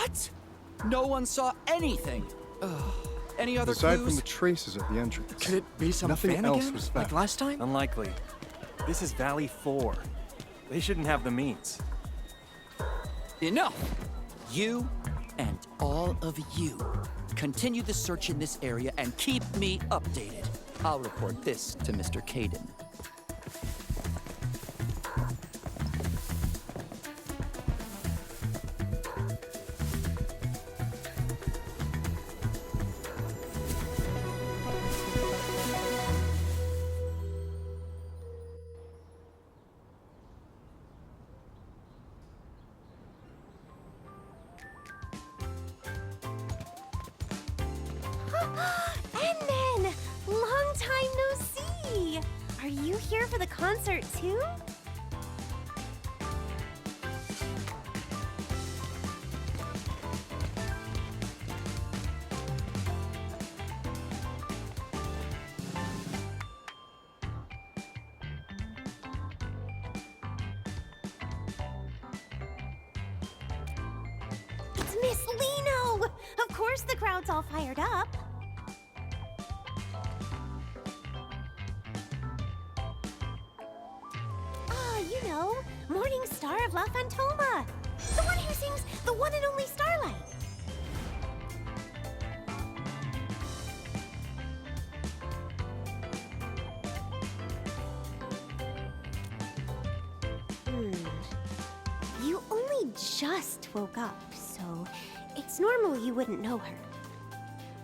What? No one saw anything. Any other Aside clues? from the traces at the entrance. Could it be some Nothing fan else again? was Like found. last time? Unlikely. This is Valley 4. They shouldn't have the means. Enough! You and all of you continue the search in this area and keep me updated. I'll report this to Mr. Caden. Endman! Long time no see! Are you here for the concert too? It's Miss Liino! Of course the crowd's all fired up. You know, Morning Star of La Fantoma. The one who sings the one and only Starlight. You only just woke up, so it's normal you wouldn't know her.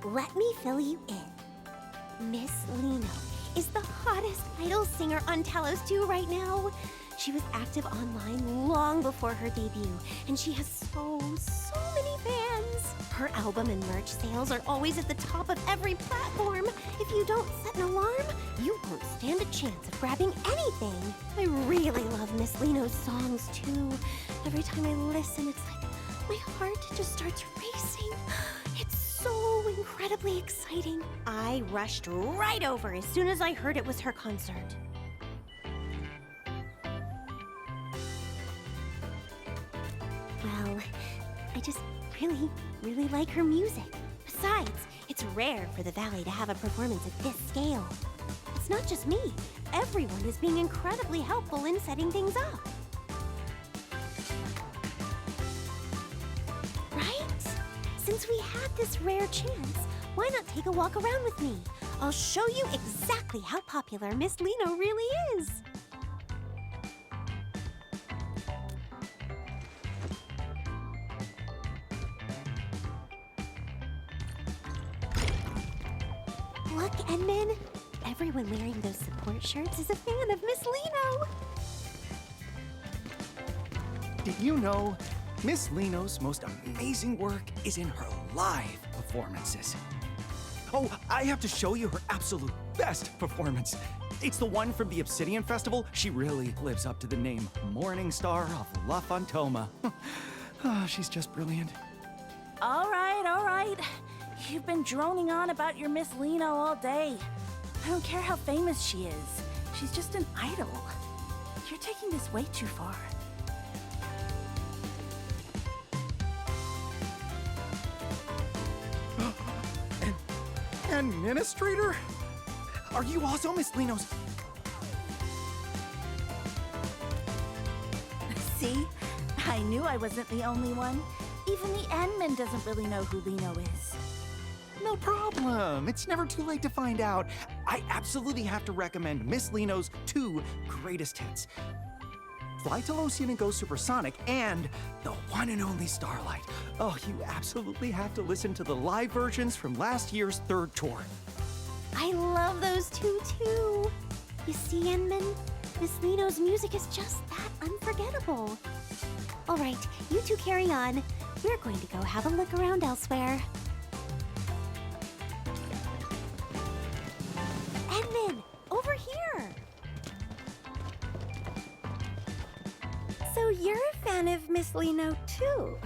Let me fill you in. Miss Liino is the hottest idol singer on Talos 2 right now. She was active online long before her debut, and she has so many fans. Her album and merch sales are always at the top of every platform. If you don't set an alarm, you won't stand a chance of grabbing anything. I really love Miss Liino's songs, too. Every time I listen, it's like my heart just starts racing. It's so incredibly exciting. I rushed right over as soon as I heard it was her concert. Well, I just really like her music. Besides, it's rare for the Valley to have a performance at this scale. It's not just me. Everyone is being incredibly helpful in setting things up. Right? Since we had this rare chance, why not take a walk around with me? I'll show you exactly how popular Miss Liino really is. Look, Endman. Everyone wearing those support shirts is a fan of Miss Liino. Did you know Miss Liino's most amazing work is in her live performances? Oh, I have to show you her absolute best performance. It's the one from the Obsidian Festival. She really lives up to the name Morning Star of La Fantoma. She's just brilliant. All right. You've been droning on about your Miss Liino all day. I don't care how famous she is. She's just an idol. You're taking this way too far. Administrator? Are you also Miss Liino's? See? I knew I wasn't the only one. Even the Endman doesn't really know who Liino is. No problem. It's never too late to find out. I absolutely have to recommend Miss Liino's 2 greatest hits. Fly Telosian and Go Supersonic, and the one and only Starlight. Oh, you absolutely have to listen to the live versions from last year's 3rd tour. I love those two, too. You see, Endman? Miss Liino's music is just that unforgettable. All right, you two carry on. We're going to go have a look around elsewhere. Endman, over here. So you're a fan of Miss Liino, too?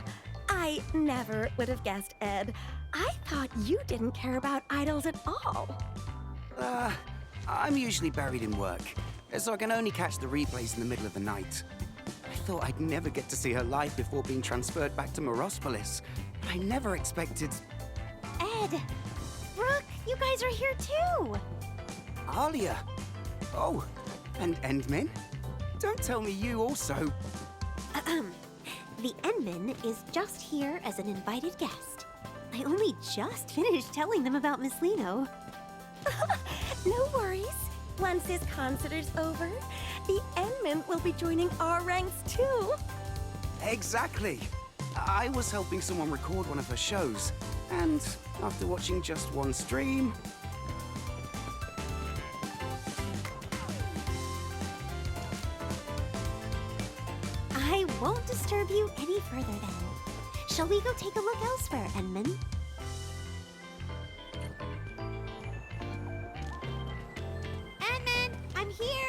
I never would have guessed, Ed. I thought you didn't care about idols at all. I'm usually buried in work, so I can only catch the replays in the middle of the night. thought I'd never get to see her live before being transferred back to Morospolis. I never expected... Ed! Brooke, you guys are here too! Alia! Oh, and Endmin? Don't tell me you also... The Endman is just here as an invited guest. I only just finished telling them about Miss Liino. No worries. Once this concert is over, the Endman will be joining our ranks too. Exactly. I was helping someone record one of her shows, and after watching just one stream... I won't disturb you any further then. Shall we go take a look elsewhere, Endman? Endman, I'm here!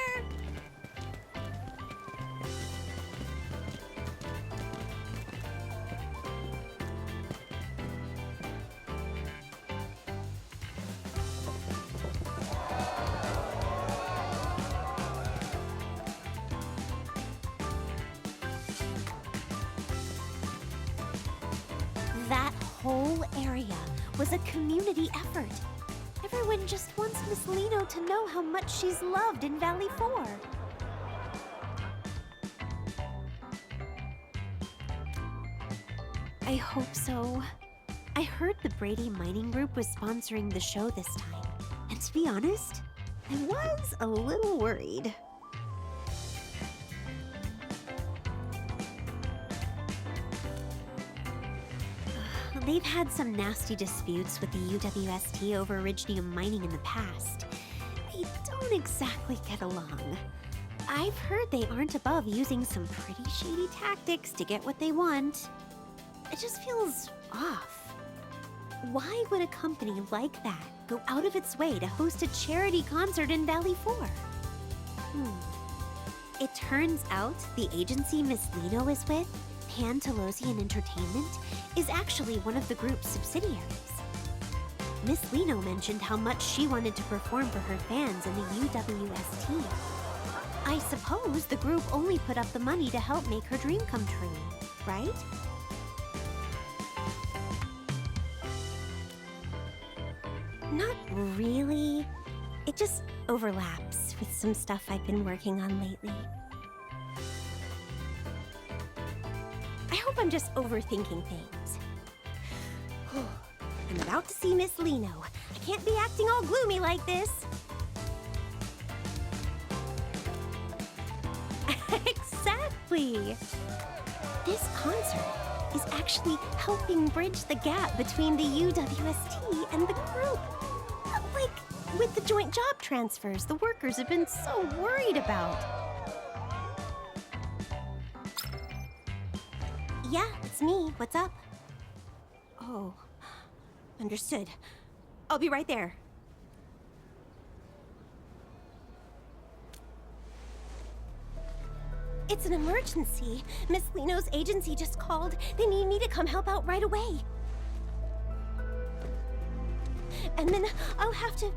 That whole area was a community effort. Everyone just wants Miss Liino to know how much she's loved in Valley 4. I hope so. I heard the Brady Mining Group was sponsoring the show this time. And to be honest, I was a little worried. They've had some nasty disputes with the UWST over Originium mining in the past. They don't exactly get along. I've heard they aren't above using some pretty shady tactics to get what they want. It just feels off. Why would a company like that go out of its way to host a charity concert in Valley 4? It turns out the agency Miss Liino is with, Pantalosian Entertainment, is actually one of the group's subsidiaries. Miss Liino mentioned how much she wanted to perform for her fans in the UWST. I suppose the group only put up the money to help make her dream come true, right? Not really. It just overlaps with some stuff I've been working on lately. I hope I'm just overthinking things. I'm about to see Miss Liino. I can't be acting all gloomy like this. Exactly. This concert is actually helping bridge the gap between the UWST and the group. Like, with the joint job transfers the workers have been so worried about. Yeah, it's me. What's up? Oh, understood. I'll be right there. It's an emergency. Miss Liino's agency just called. They need me to come help out right away. And then I'll have to...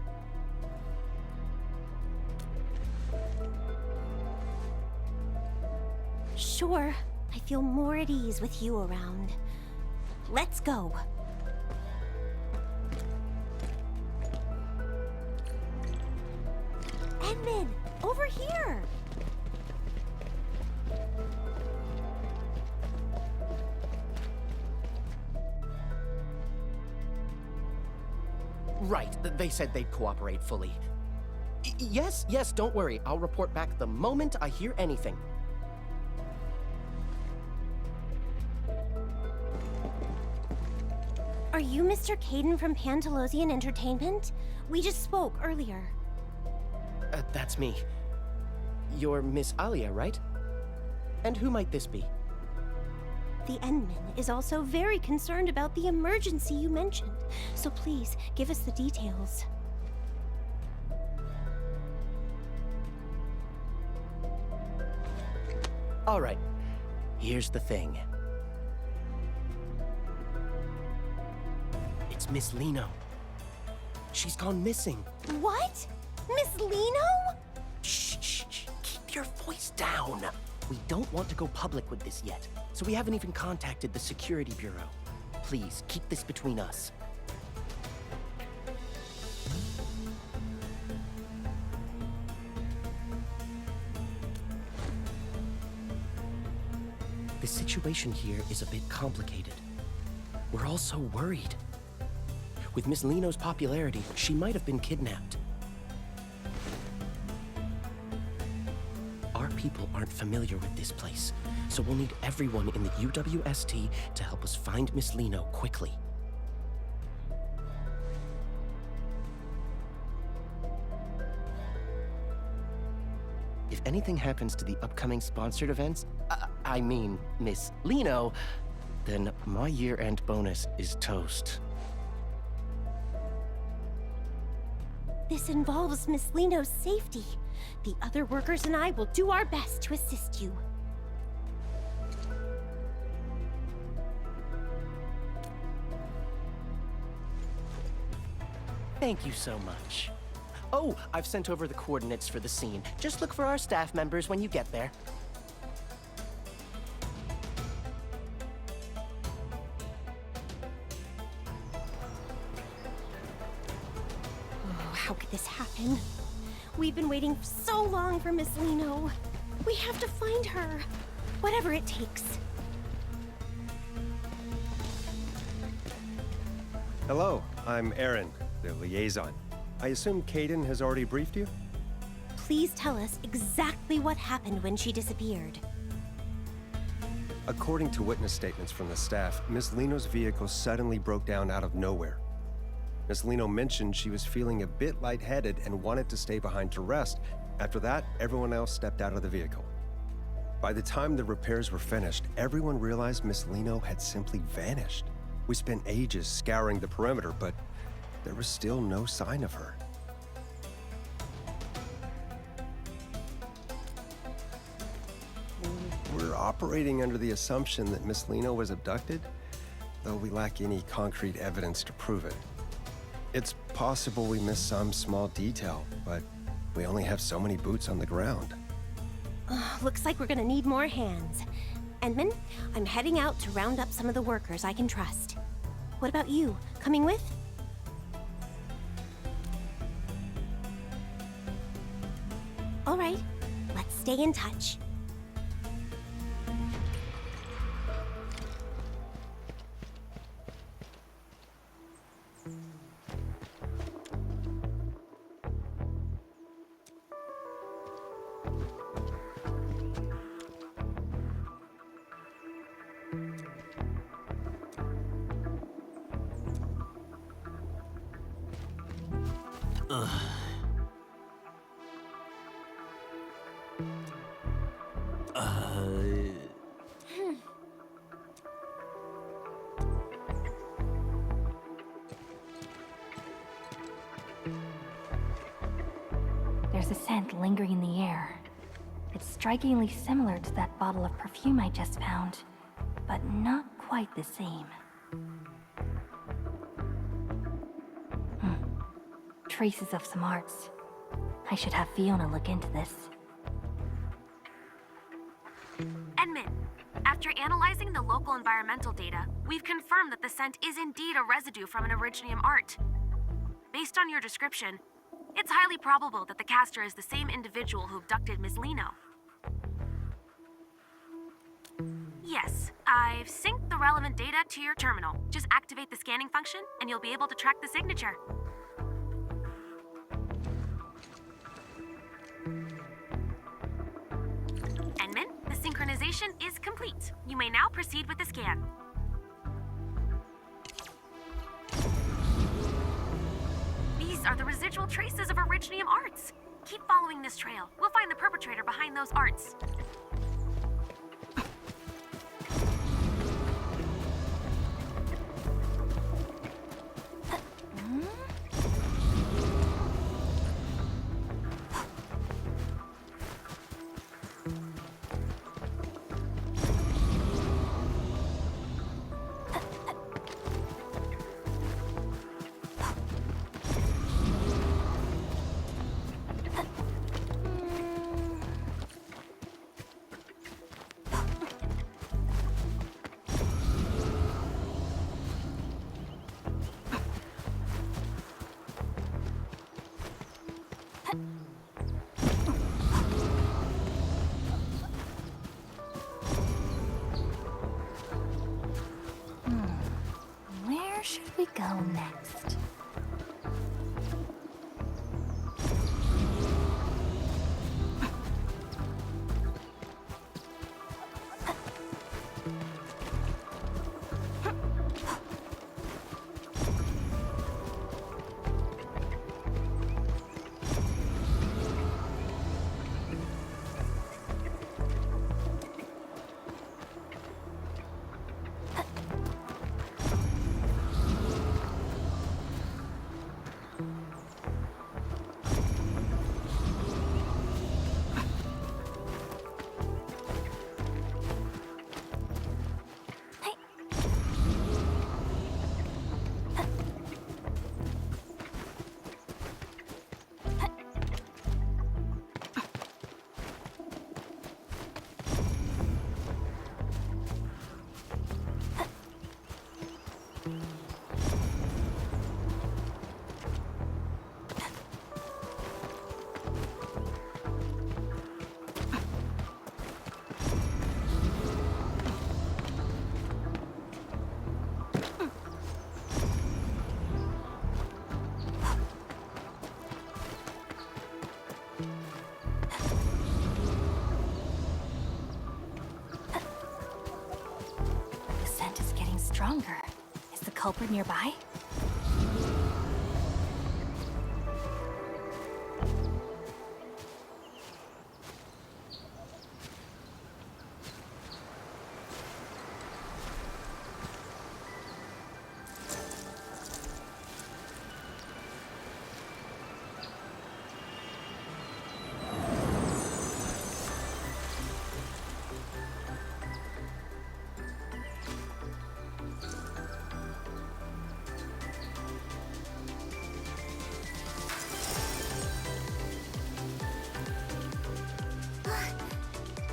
Sure, I feel more at ease with you around. Let's go. Edmund, over here! Right, they said they'd cooperate fully. Yes, don't worry. I'll report back the moment I hear anything. Are you Mr. Caden from Pantalosian Entertainment? We just spoke earlier. That's me. You're Miss Alia, right? And who might this be? The Endman is also very concerned about the emergency you mentioned, so please give us the details. All right, here's the thing. It's Miss Liino. She's gone missing. What? Miss Liino? Shh, keep your voice down. We don't want to go public with this yet, so we haven't even contacted the Security Bureau. Please, keep this between us. The situation here is a bit complicated. We're all so worried. With Miss Liino's popularity, she might have been kidnapped. Our people aren't familiar with this place, so we'll need everyone in the UWST to help us find Miss Liino quickly. If anything happens to the upcoming sponsored events, I mean Miss Liino, then my year-end bonus is toast. This involves Miss Liino's safety. The other workers and I will do our best to assist you. Thank you so much. Oh, I've sent over the coordinates for the scene. Just look for our staff members when you get there. Oh, how could this happen? We've been waiting so long for Miss Liino. We have to find her, whatever it takes. Hello, I'm Aaron, the liaison. I assume Kaden has already briefed you? Please tell us exactly what happened when she disappeared. According to witness statements from the staff, Miss Liino's vehicle suddenly broke down out of nowhere. Miss Liino mentioned she was feeling a bit lightheaded and wanted to stay behind to rest. After that, everyone else stepped out of the vehicle. By the time the repairs were finished, everyone realized Miss Liino had simply vanished. We spent ages scouring the perimeter, but there was still no sign of her. We're operating under the assumption that Miss Liino was abducted, though we lack any concrete evidence to prove it. It's possible we missed some small detail, but we only have so many boots on the ground. Looks like we're gonna need more hands. Endman, I'm heading out to round up some of the workers I can trust. What about you? Coming with? All right, let's stay in touch. There's a scent lingering in the air. It's strikingly similar to that bottle of perfume I just found, but not quite the same. Traces of some arts. I should have Fiona look into this. Endman, after analyzing the local environmental data, we've confirmed that the scent is indeed a residue from an Originium art. Based on your description, it's highly probable that the caster is the same individual who abducted Miss Liino. Yes, I've synced the relevant data to your terminal. Just activate the scanning function, and you'll be able to track the signature. Endman, the synchronization is complete. You may now proceed with the scan. These are the residual traces of Originium arts. Keep following this trail. We'll find the perpetrator behind those arts. should we go next? The scent is getting stronger. Is the culprit nearby?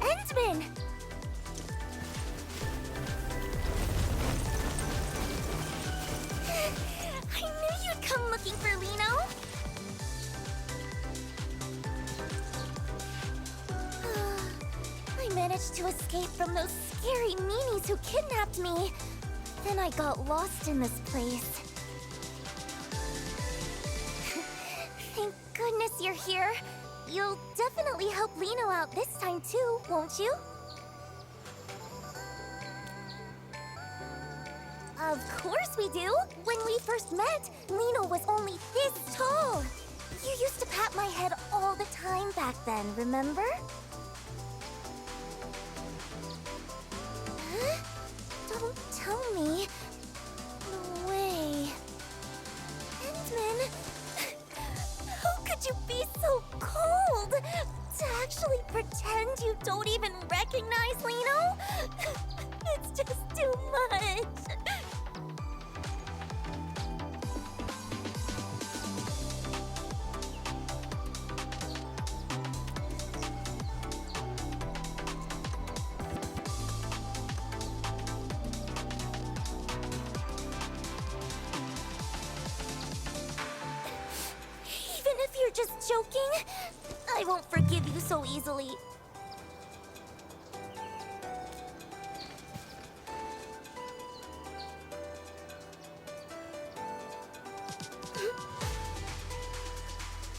Endman! I knew you'd come looking for Liino! I managed to escape from those scary meanies who kidnapped me. Then I got lost in this place. Thank goodness you're here. You'll definitely help Liino out this time too, won't you? Of course we do! When we first met, Liino was only this tall. You used to pat my head all the time back then, remember? Huh? Don't tell me. No way. Endman, how could you be so cold? To actually pretend you don't even recognize Liino? It's just too much. Even if you're just joking, I won't forgive you so easily.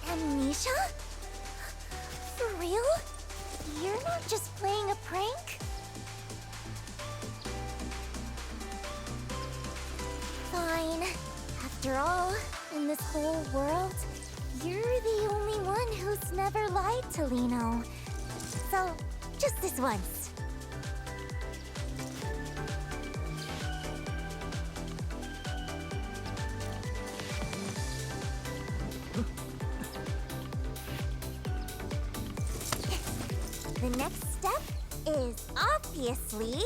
Amnesia? For real? You're not just playing a prank? Fine. After all, in this whole world, you're the only one who's never lied to Liino. So, just this once. The next step is obviously...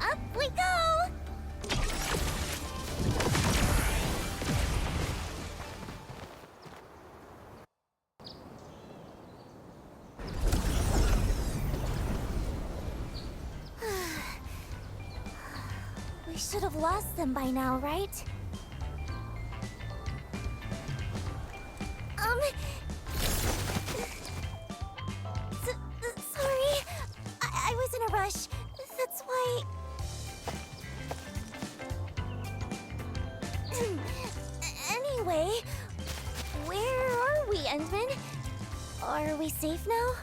Up we go! should have lost them by now, right? Sorry. I was in a rush. That's why... Anyway, where are we, Endman? Are we safe now?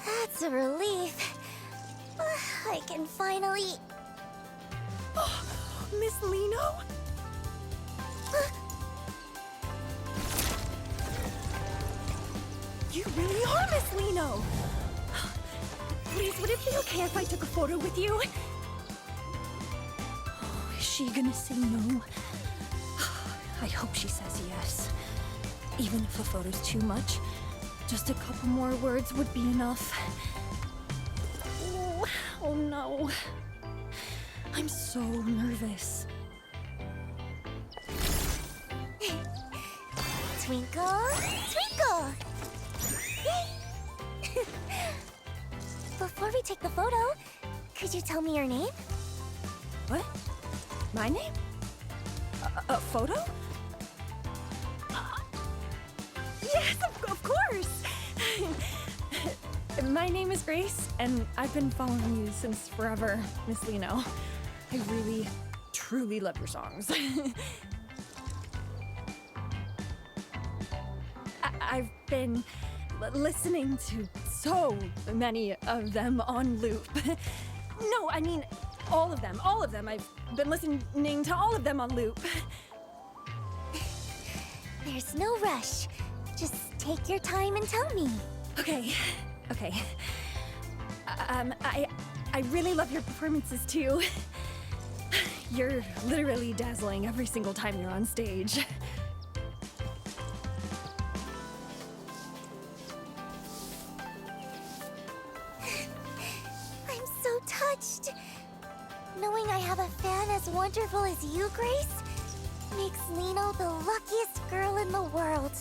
That's a relief. I can finally... Miss Liino? You really are Miss Liino! Please, would it be okay if I took a photo with you? Oh, is she gonna say no? I hope she says yes. Even if a photo's too much, just a couple more words would be enough. Oh no. I'm so nervous. Twinkle, twinkle! Before we take the photo, could you tell me your name? What? My name? A photo? Yes, of course! My name is Grace, and I've been following you since forever, Miss Liino. I really, truly love your songs. I've been listening to so many of them on loop. No, I mean, all of them. I've been listening to all of them on loop. There's no rush. Just take your time and tell me. Okay. I really love your performances too. You're literally dazzling every single time you're on stage. I'm so touched. Knowing I have a fan as wonderful as you, Grace, makes Liino the luckiest girl in the world.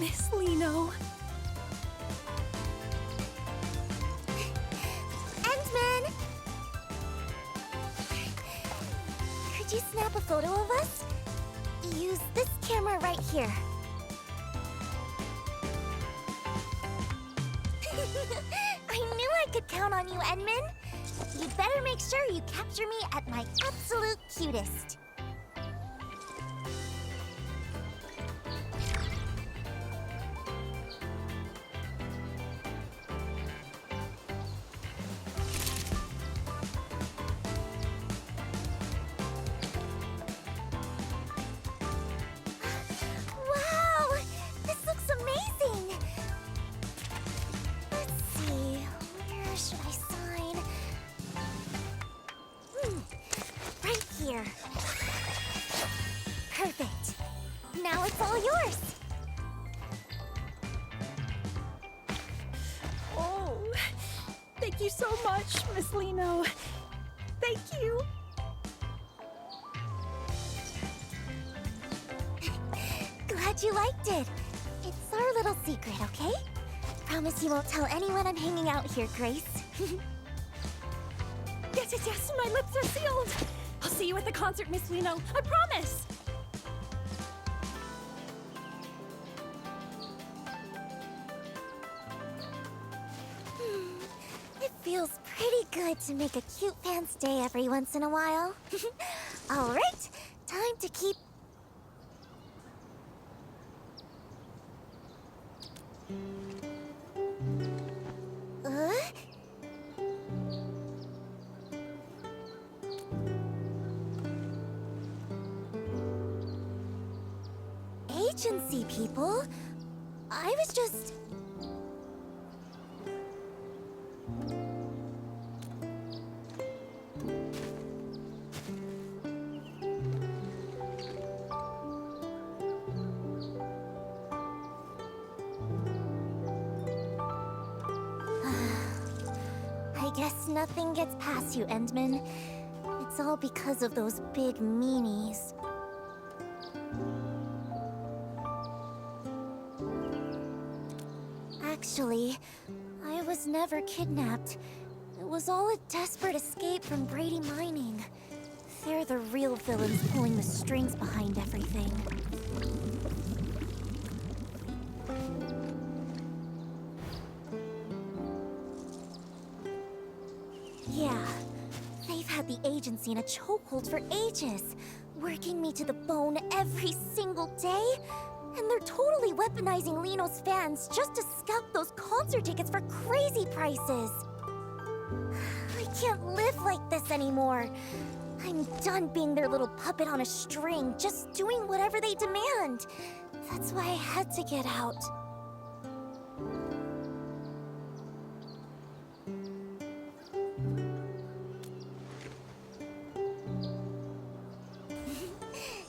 Miss Liino. Endman! Could you snap a photo of us? Use this camera right here. I knew I could count on you, Endman. You'd better make sure you capture me at my absolute cutest. Wow! This looks amazing! Let's see, where should I sign? Right here. Perfect. Now it's all yours. Oh, thank you so much, Miss Liino. Thank you. Glad you liked it. It's our little secret, okay? Promise you won't tell anyone I'm hanging out here, Grace. Yes, my lips are sealed. I'll see you at the concert, Miss Liino. I promise. It feels pretty good to make a cute fan's day every once in a while. All right, time to keep... Agency people? I was just... I guess nothing gets past you, Endman. It's all because of those big meanies. Actually, I was never kidnapped. It was all a desperate escape from Brady Mining. They're the real villains pulling the strings behind everything. Yeah, they've had the agency in a chokehold for ages, working me to the bone every single day. And they're totally weaponizing Liino's fans just to scalp those concert tickets for crazy prices. I can't live like this anymore. I'm done being their little puppet on a string, just doing whatever they demand. That's why I had to get out.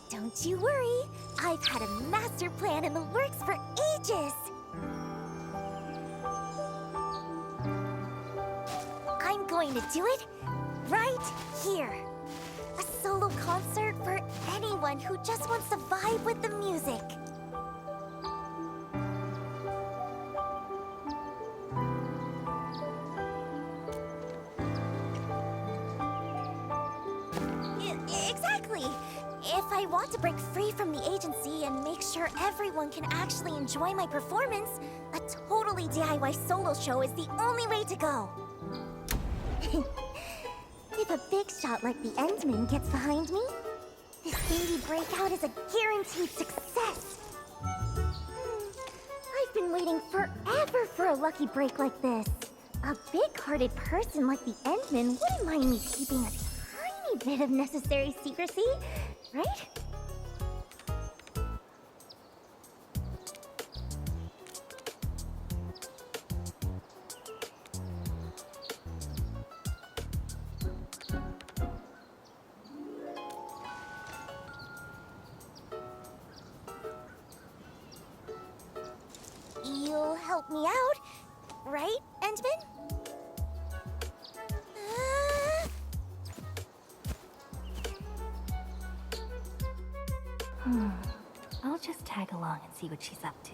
Don't you worry, I've had a master plan in the works for ages. I'm going to do it right here. A solo concert for anyone who just wants to vibe with the music. Exactly. If I want to break free from the agency and make sure everyone can actually enjoy my performance, a totally DIY solo show is the only way to go. If a big shot like the Endman gets behind me, this indie breakout is a guaranteed success. I've been waiting forever for a lucky break like this. A big-hearted person like the Endman wouldn't mind me keeping a tiny bit of necessary secrecy, right? You'll help me out, right, Endman? I'll just tag along and see what she's up to.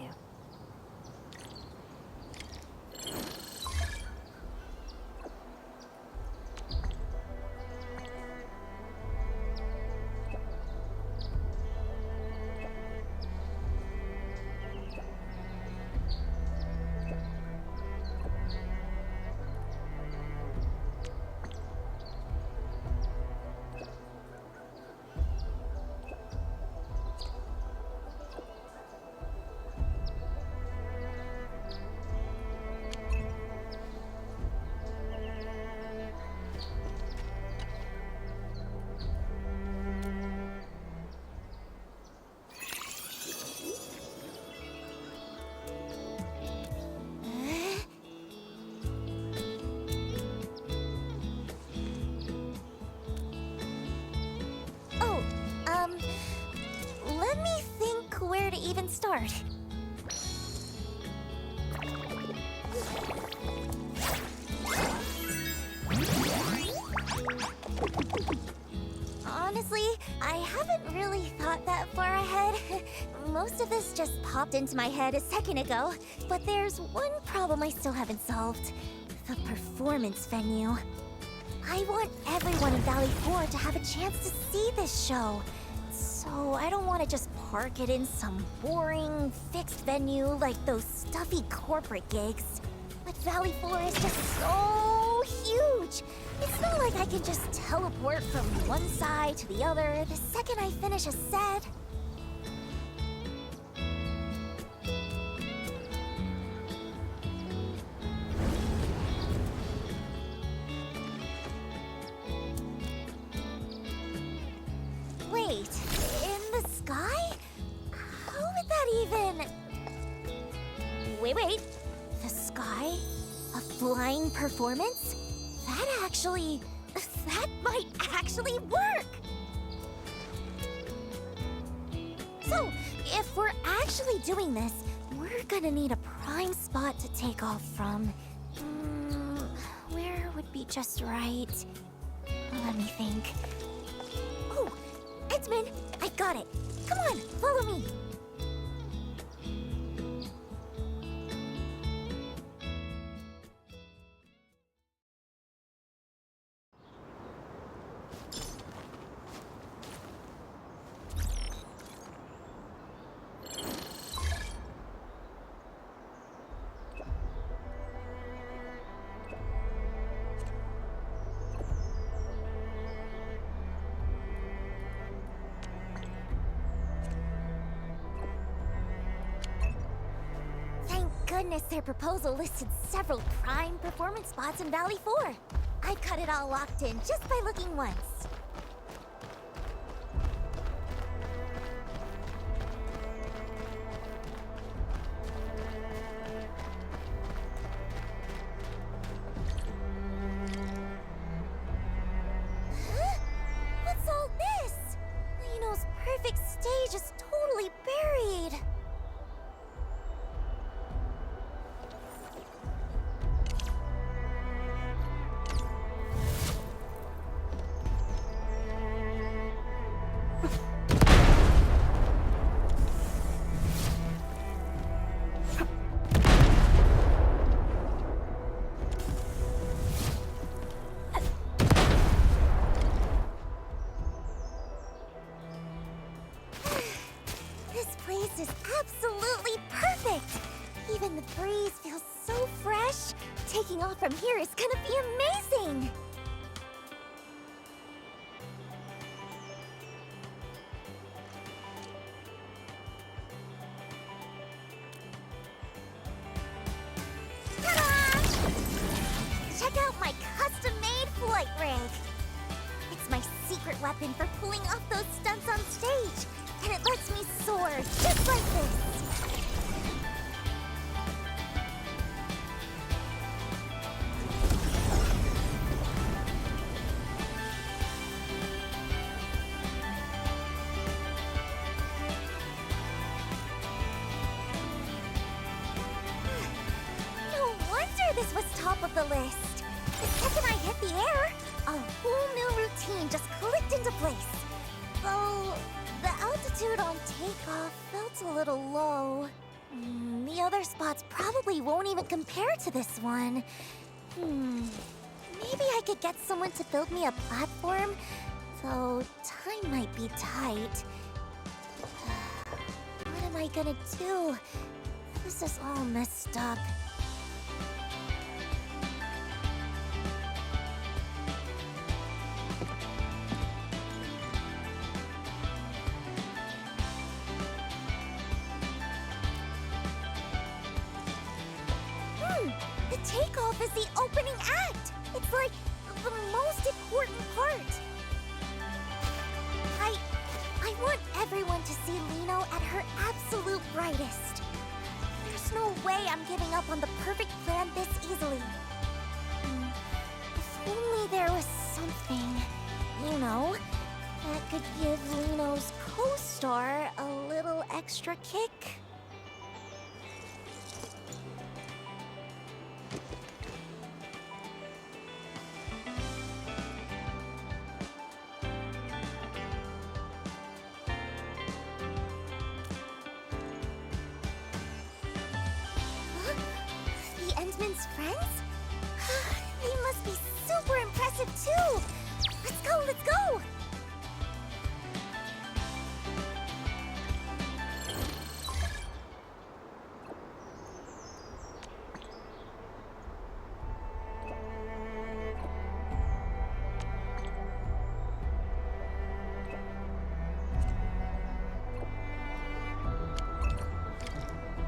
Let me think where to even start. Honestly, I haven't really thought that far ahead. Most of this just popped into my head a second ago. But there's one problem I still haven't solved. The performance venue. I want everyone in Valley 4 to have a chance to see this show. So I don't want to just park it in some boring, fixed venue like those stuffy corporate gigs. But Valley 4 is just so huge. It's not like I can just teleport from one side to the other the second I finish a set. Wait, in the sky? How would that even... Wait. The sky? A flying performance? That might actually work! So, if we're actually doing this, we're gonna need a prime spot to take off from. Where would be just right? Let me think. Oh, Edmund, I got it. Come on, follow me. goodness, their proposal listed several prime performance spots in Valley 4. I've got it all locked in just by looking once. Huh? What's all this? Liino's perfect stage is totally buried. This place is absolutely perfect! Even the breeze feels so fresh. Taking off from here is gonna be amazing! Ta-da! Check out my custom-made flight rig! It's my secret weapon for pulling off those stunts on stage! And it lets me soar, just like this! No wonder this was top of the list! The second I hit the air, a whole new routine just clicked into place. Though, the altitude on takeoff felt a little low. The other spots probably won't even compare to this one. Maybe I could get someone to build me a platform, though time might be tight. What am I gonna do? This is all messed up. The takeoff is the opening act! It's like the most important part. I want everyone to see Liino at her absolute brightest. There's no way I'm giving up on the perfect plan this easily. If only there was something, that could give Liino's co-star a little extra kick. The Endman's friends? They must be super impressive too! Let's go, let's go!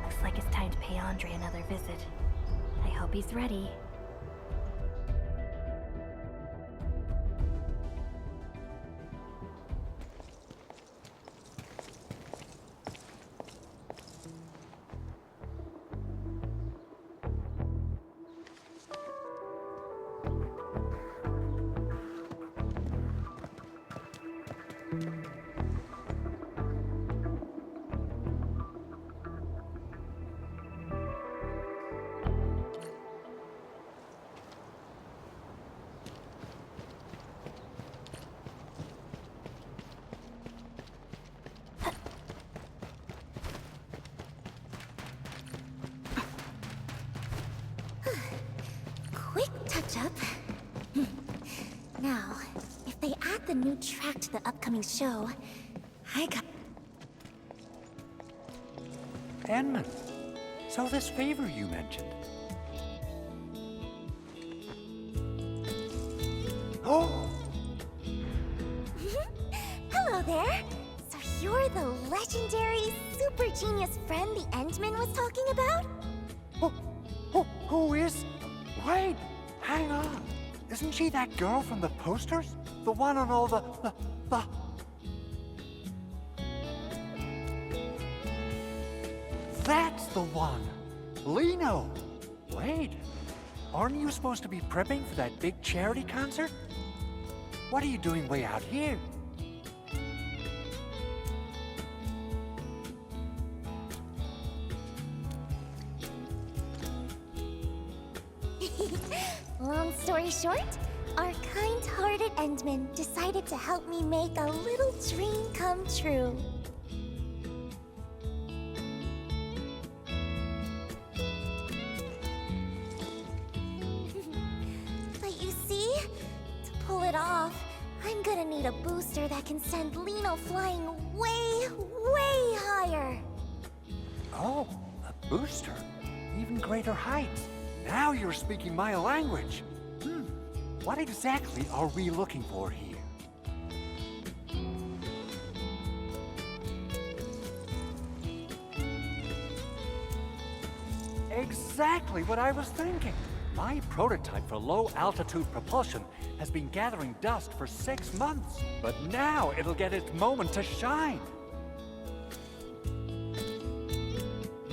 Looks like it's time to pay Andre another visit. I hope he's ready. Quick touch-up. Now, if they add the new track to the upcoming show, I got... Anman, so this favor you mentioned. Oh! Hello there! So you're the legendary, super genius friend the Endman was talking about? Who is... Wait, hang on. Isn't she that girl from the posters? The one on all the... That's the one! Liino! Wait, aren't you supposed to be prepping for that big charity concert? What are you doing way out here? Long story short, our kind-hearted Endman decided to help me make a little dream come true. But you see, to pull it off, I'm gonna need a booster that can send Liino flying way, way higher. Oh, a booster. Even greater heights. Now you're speaking my language. What exactly are we looking for here? Exactly what I was thinking. My prototype for low-altitude propulsion has been gathering dust for 6 months, but now it'll get its moment to shine.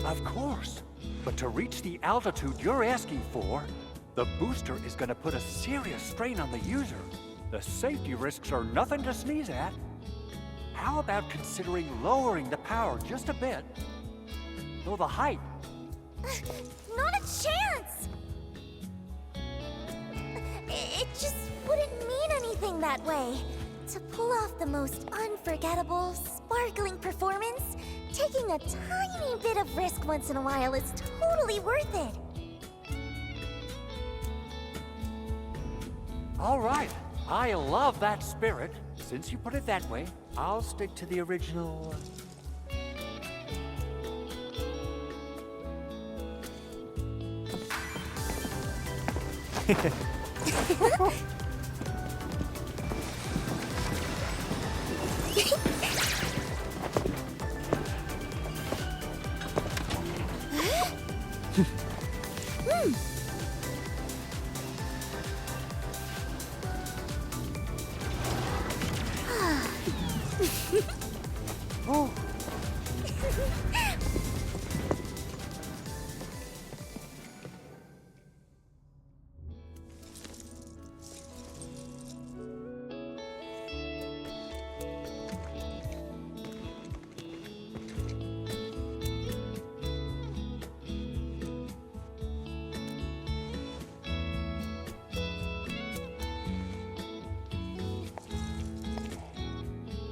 Of course, but to reach the altitude you're asking for, the booster is going to put a serious strain on the user. The safety risks are nothing to sneeze at. How about considering lowering the power just a bit? Though the height... Not a chance! It just wouldn't mean anything that way. To pull off the most unforgettable, sparkling performance, taking a tiny bit of risk once in a while is totally worth it. All right, I love that spirit. Since you put it that way, I'll stick to the original... Oh.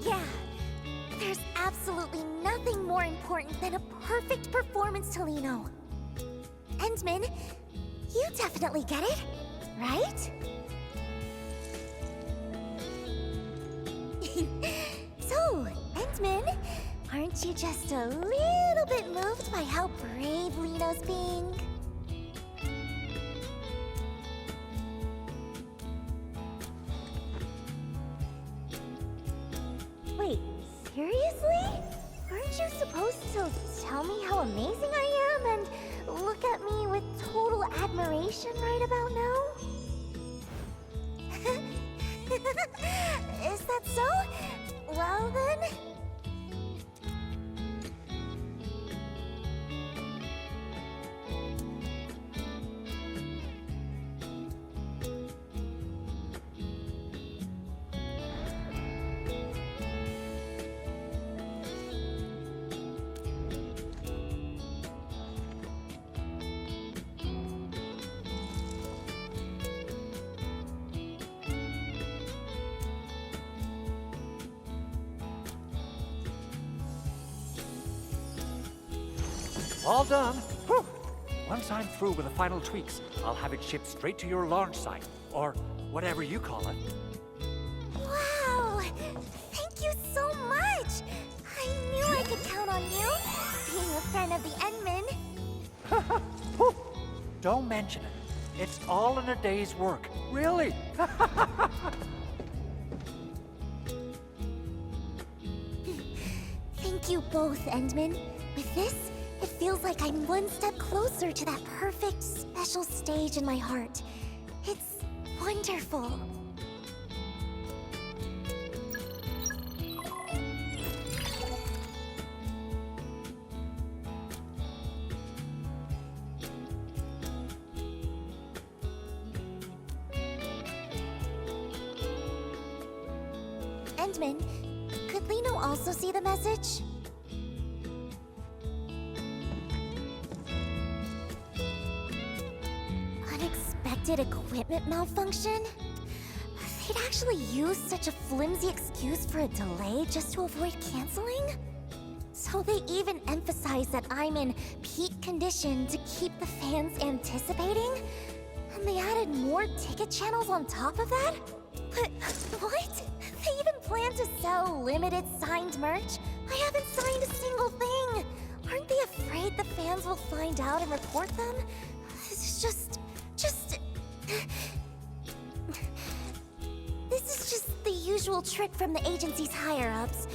Yeah, there's absolutely nothing more important than a perfect performance to Liino. Endman, you definitely get it, right? So, Endman, aren't you just a little bit moved by how brave Liino's being? Wait, seriously? Aren't you supposed to tell me how amazing I am and look at me with total admiration right about now? Is that so? Well then... All done. Whew. Once I'm through with the final tweaks, I'll have it shipped straight to your launch site, or whatever you call it. Wow! Thank you so much! I knew I could count on you, being a friend of the Endman. Whew. Don't mention it. It's all in a day's work. Really? Thank you both, Endman. With this, it feels like I'm one step closer to that perfect, special special stage in my heart. It's wonderful. Endman, could Liino also see the message? Unexpected equipment malfunction? They'd actually use such a flimsy excuse for a delay just to avoid canceling? So they even emphasize that I'm in peak condition to keep the fans anticipating? And they added more ticket channels on top of that? But what? They even plan to sell limited signed merch? I haven't signed a single thing! Aren't they afraid the fans will find out and report them? This is just... This is just the usual trick from the agency's higher-ups.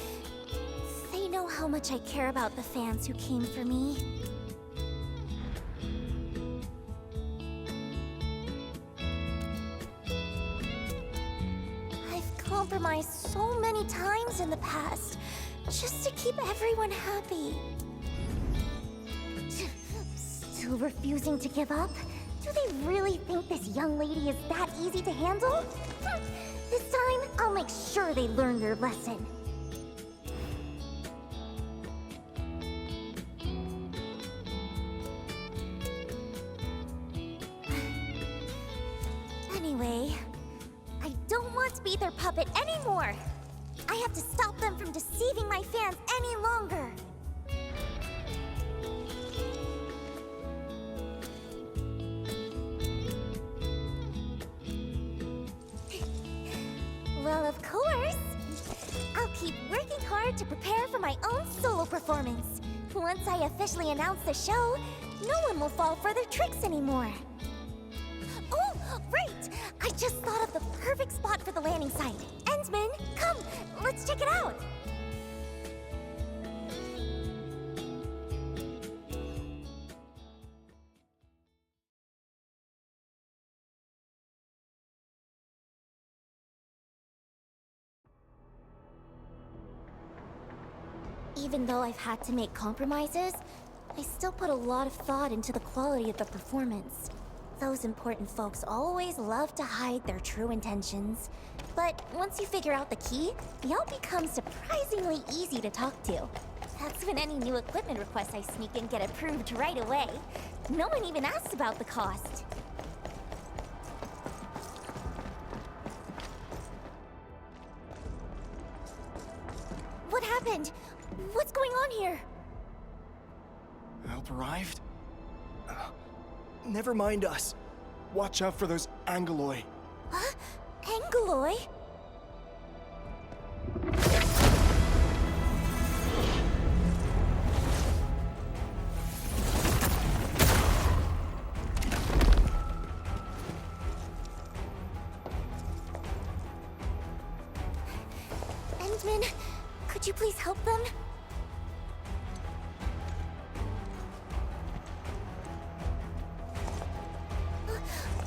They know how much I care about the fans who came for me. I've compromised so many times in the past, just to keep everyone happy. Still refusing to give up? Do they really think this young lady is that easy to handle? This time, I'll make sure they learn their lesson. Anyway, I don't want to be their puppet anymore. I have to stop them from deceiving my fans any longer. Well, of course. I'll keep working hard to prepare for my own solo performance. Once I officially announce the show, no one will fall for their tricks anymore. Oh, right! I just thought of the perfect spot for the landing site. Endman, come, let's check it out. Even though I've had to make compromises, I still put a lot of thought into the quality of the performance. Those important folks always love to hide their true intentions. But once you figure out the key, y'all become surprisingly easy to talk to. That's when any new equipment requests I sneak in get approved right away. No one even asks about the cost. What happened? What's going on here? Help arrived? Never mind us. Watch out for those Angeloi. Huh? Angeloi? Endman, could you please help them?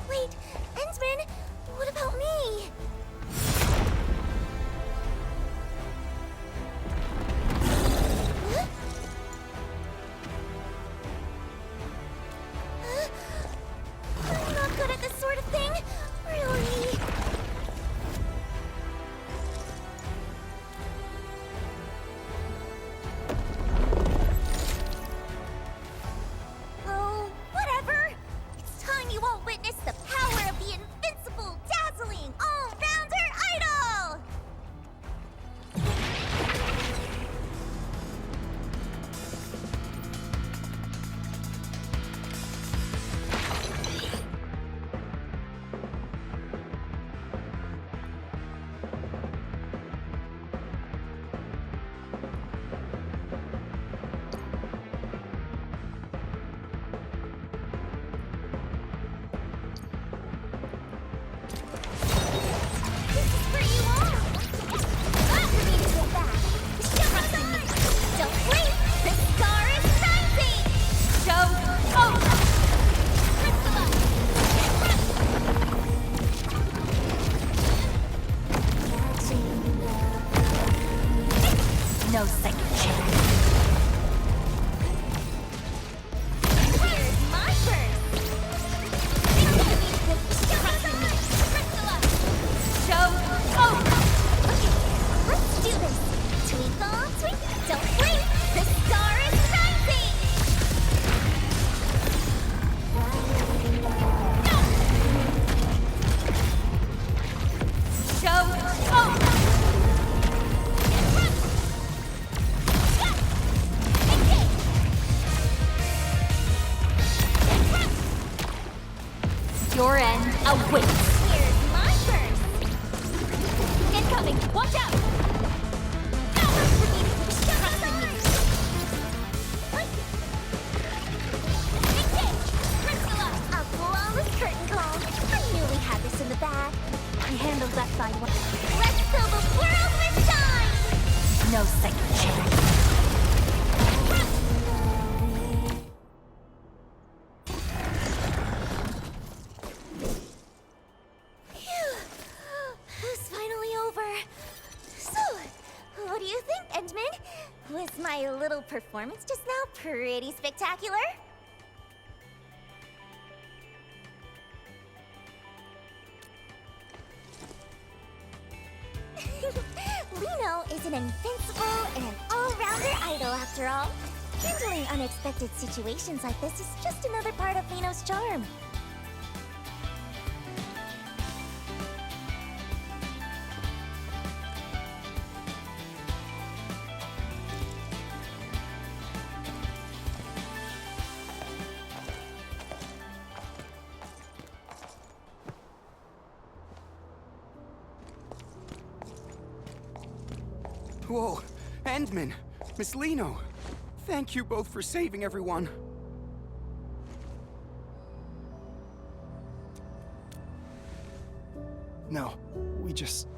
Wait, Endman, what about me? Huh? I'm not good at this sort of thing, really. Oh, whatever. It's time you all witness the power of the invincible, dazzling, all-rounder idol! This is for you all! Ah, we need to go back! Trust in me! Don't wait! The star is rising! Show's over! Crystallize! Your end awaits. Here's my first. Incoming! Watch out! A flawless curtain call. I knew we had this in the bag. I handled that side well. Let's fill the world with shine! No second chance. Phew. It's finally over. So, what do you think, Endman? Was my little performance just now pretty spectacular? Liino is an invincible and an all-rounder idol, after all. Handling unexpected situations like this is just another part of Liino's charm. Whoa, Endman, Miss Liino, thank you both for saving everyone. No, we just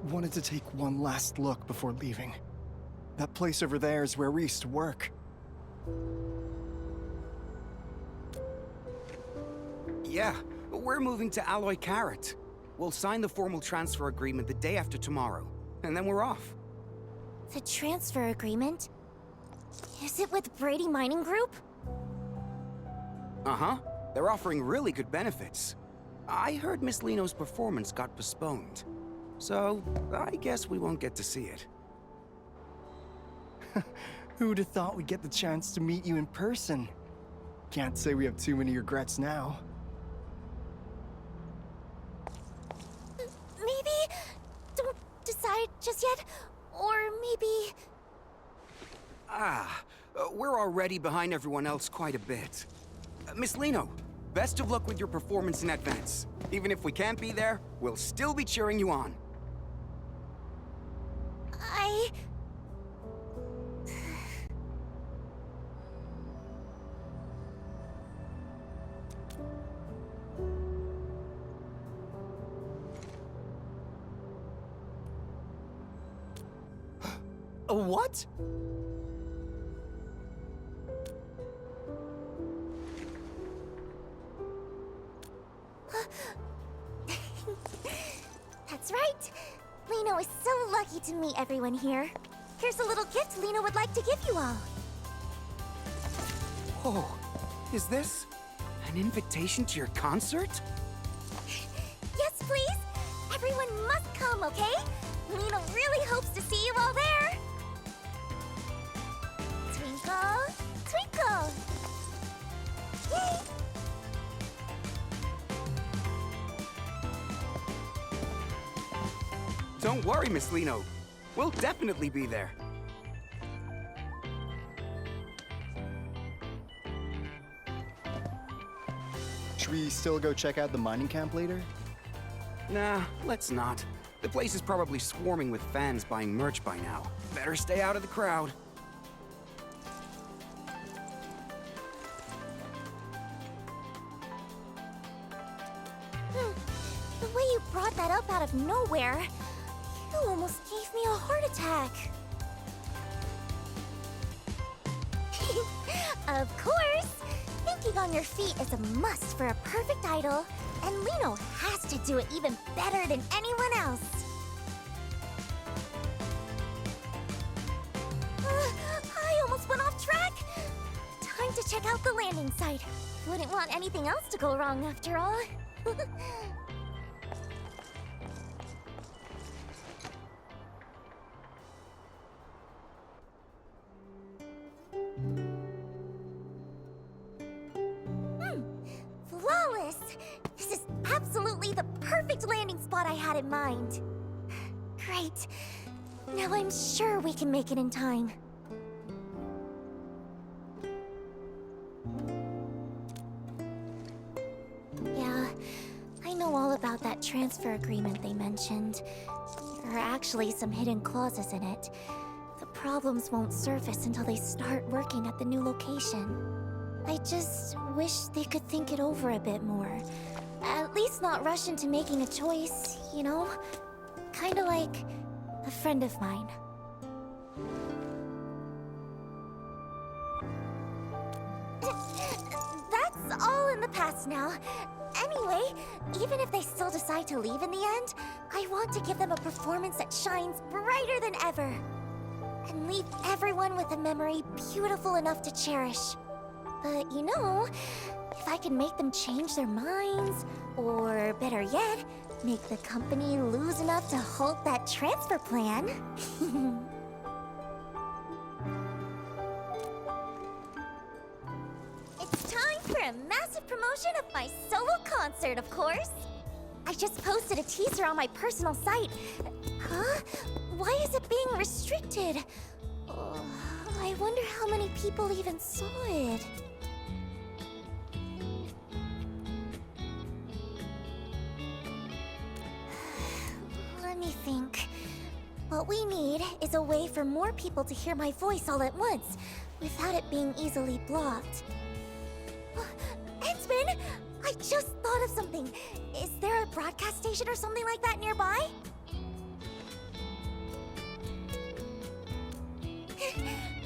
wanted to take one last look before leaving. That place over there is where we used to work. Yeah, we're moving to Alloy Carrot. We'll sign the formal transfer agreement the day after tomorrow, and then we're off. The transfer agreement? Is it with Brady Mining Group? Uh-huh. They're offering really good benefits. I heard Miss Liino's performance got postponed. So, I guess we won't get to see it. Who'd have thought we'd get the chance to meet you in person? Can't say we have too many regrets now. Maybe don't decide just yet, or maybe... We're already behind everyone else quite a bit. Miss Liino, best of luck with your performance in advance. Even if we can't be there, we'll still be cheering you on. What? That's right. Liino is so lucky to meet everyone here. Here's a little gift Liino would like to give you all. Oh, is this an invitation to your concert? Yes, please. Everyone must come, okay? Liino really hopes to see you all there. Twinkle, twinkle. Yay! Don't worry, Miss Liino. We'll definitely be there. Should we still go check out the mining camp later? Nah, let's not. The place is probably swarming with fans buying merch by now. Better stay out of the crowd. The way you brought that up out of nowhere, you almost gave me a heart attack. Of course! Thinking on your feet is a must for a perfect idol, and Liino has to do it even better than anyone else. I almost went off track. Time to check out the landing site. Wouldn't want anything else to go wrong after all. Flawless! This is absolutely the perfect landing spot I had in mind. Great. Now I'm sure we can make it in time. transfer agreement they mentioned. There are actually some hidden clauses in it. The problems won't surface until they start working at the new location. I just wish they could think it over a bit more. At least not rush into making a choice, you know? Kinda like a friend of mine. That's all in the past now. Anyway, even if they still decide to leave in the end, I want to give them a performance that shines brighter than ever. And leave everyone with a memory beautiful enough to cherish. But you know, if I can make them change their minds, or better yet, make the company lose enough to halt that transfer plan. It's time for a massive promotion of my solo concert, of course. I just posted a teaser on my personal site. Huh? Why is it being restricted? Oh, I wonder how many people even saw it. Let me think. What we need is a way for more people to hear my voice all at once, without it being easily blocked. Endman! I just thought of something. Is there a broadcast station or something like that nearby?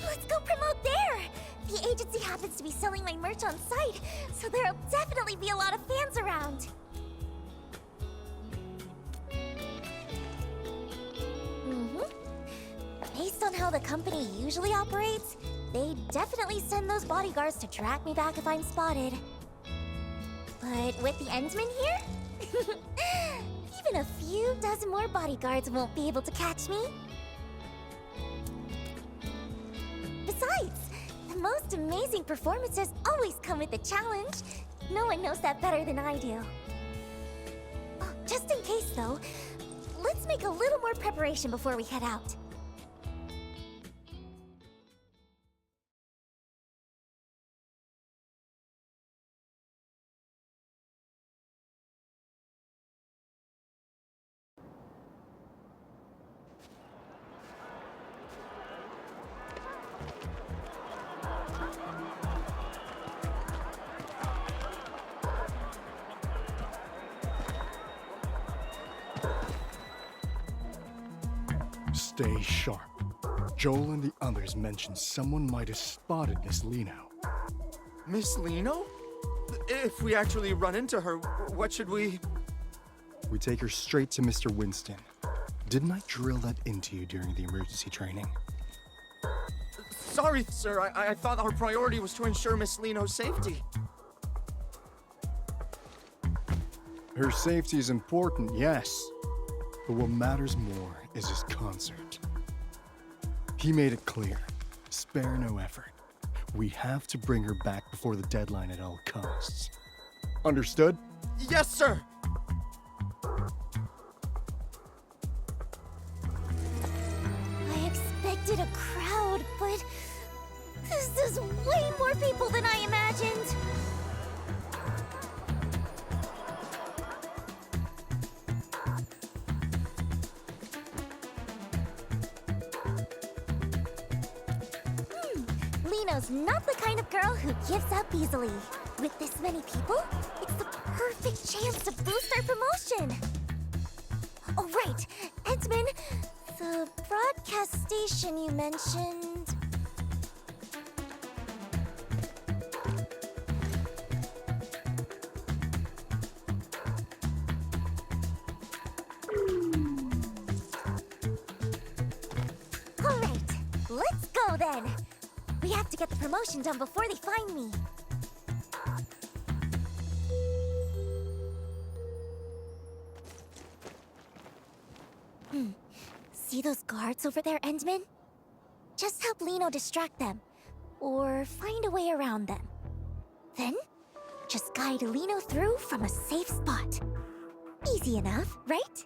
Let's go promote there! The agency happens to be selling my merch on site, so there'll definitely be a lot of fans around. Based on how the company usually operates, they definitely send those bodyguards to track me back if I'm spotted. But with the Endman here, even a few dozen more bodyguards won't be able to catch me. Besides, the most amazing performances always come with a challenge. No one knows that better than I do. Oh, just in case, though, let's make a little more preparation before we head out. Stay sharp. Joel and the others mentioned someone might have spotted Miss Liino. Miss Liino? If we actually run into her, what should we... We take her straight to Mr. Winston. Didn't I drill that into you during the emergency training? Sorry, sir. I thought our priority was to ensure Miss Liino's safety. Her safety is important, yes. But what matters more is his concert. He made it clear. Spare no effort. We have to bring her back before the deadline at all costs. Understood? Yes, sir! I expected a crowd, but this is way more people than I imagined. Liino's not the kind of girl who gives up easily. With this many people, it's the perfect chance to boost our promotion. Oh, right. Endman, the broadcast station you mentioned... All right, let's go then. We have to get the promotion done before they find me. See those guards over there, Endman? Just help Liino distract them, or find a way around them. Then, just guide Liino through from a safe spot. Easy enough, right?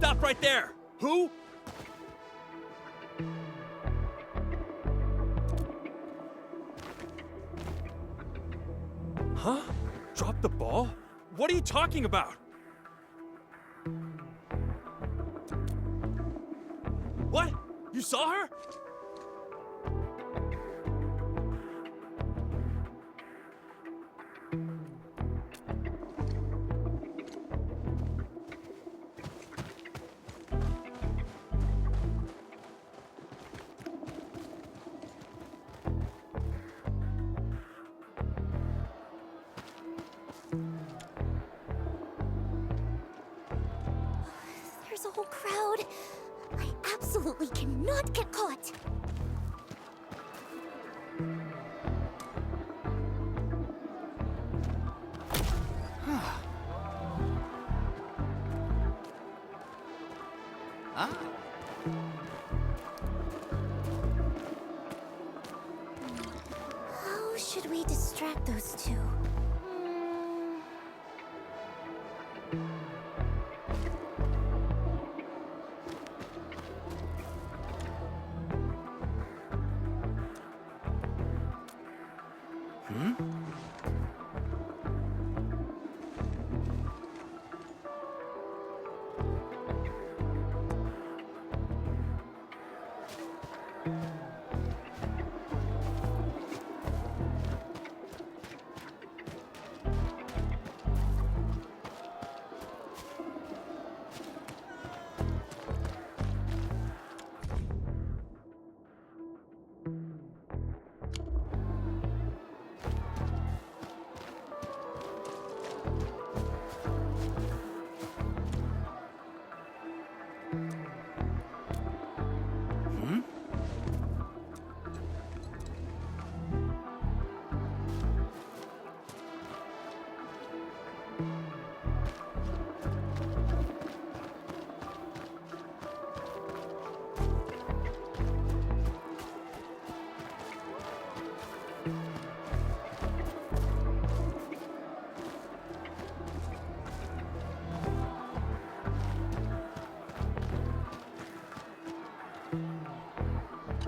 Stop right there! Who? Huh? Drop the ball? What are you talking about? What? You saw her? There's a whole crowd. I absolutely cannot get caught. Ah. How should we distract those two?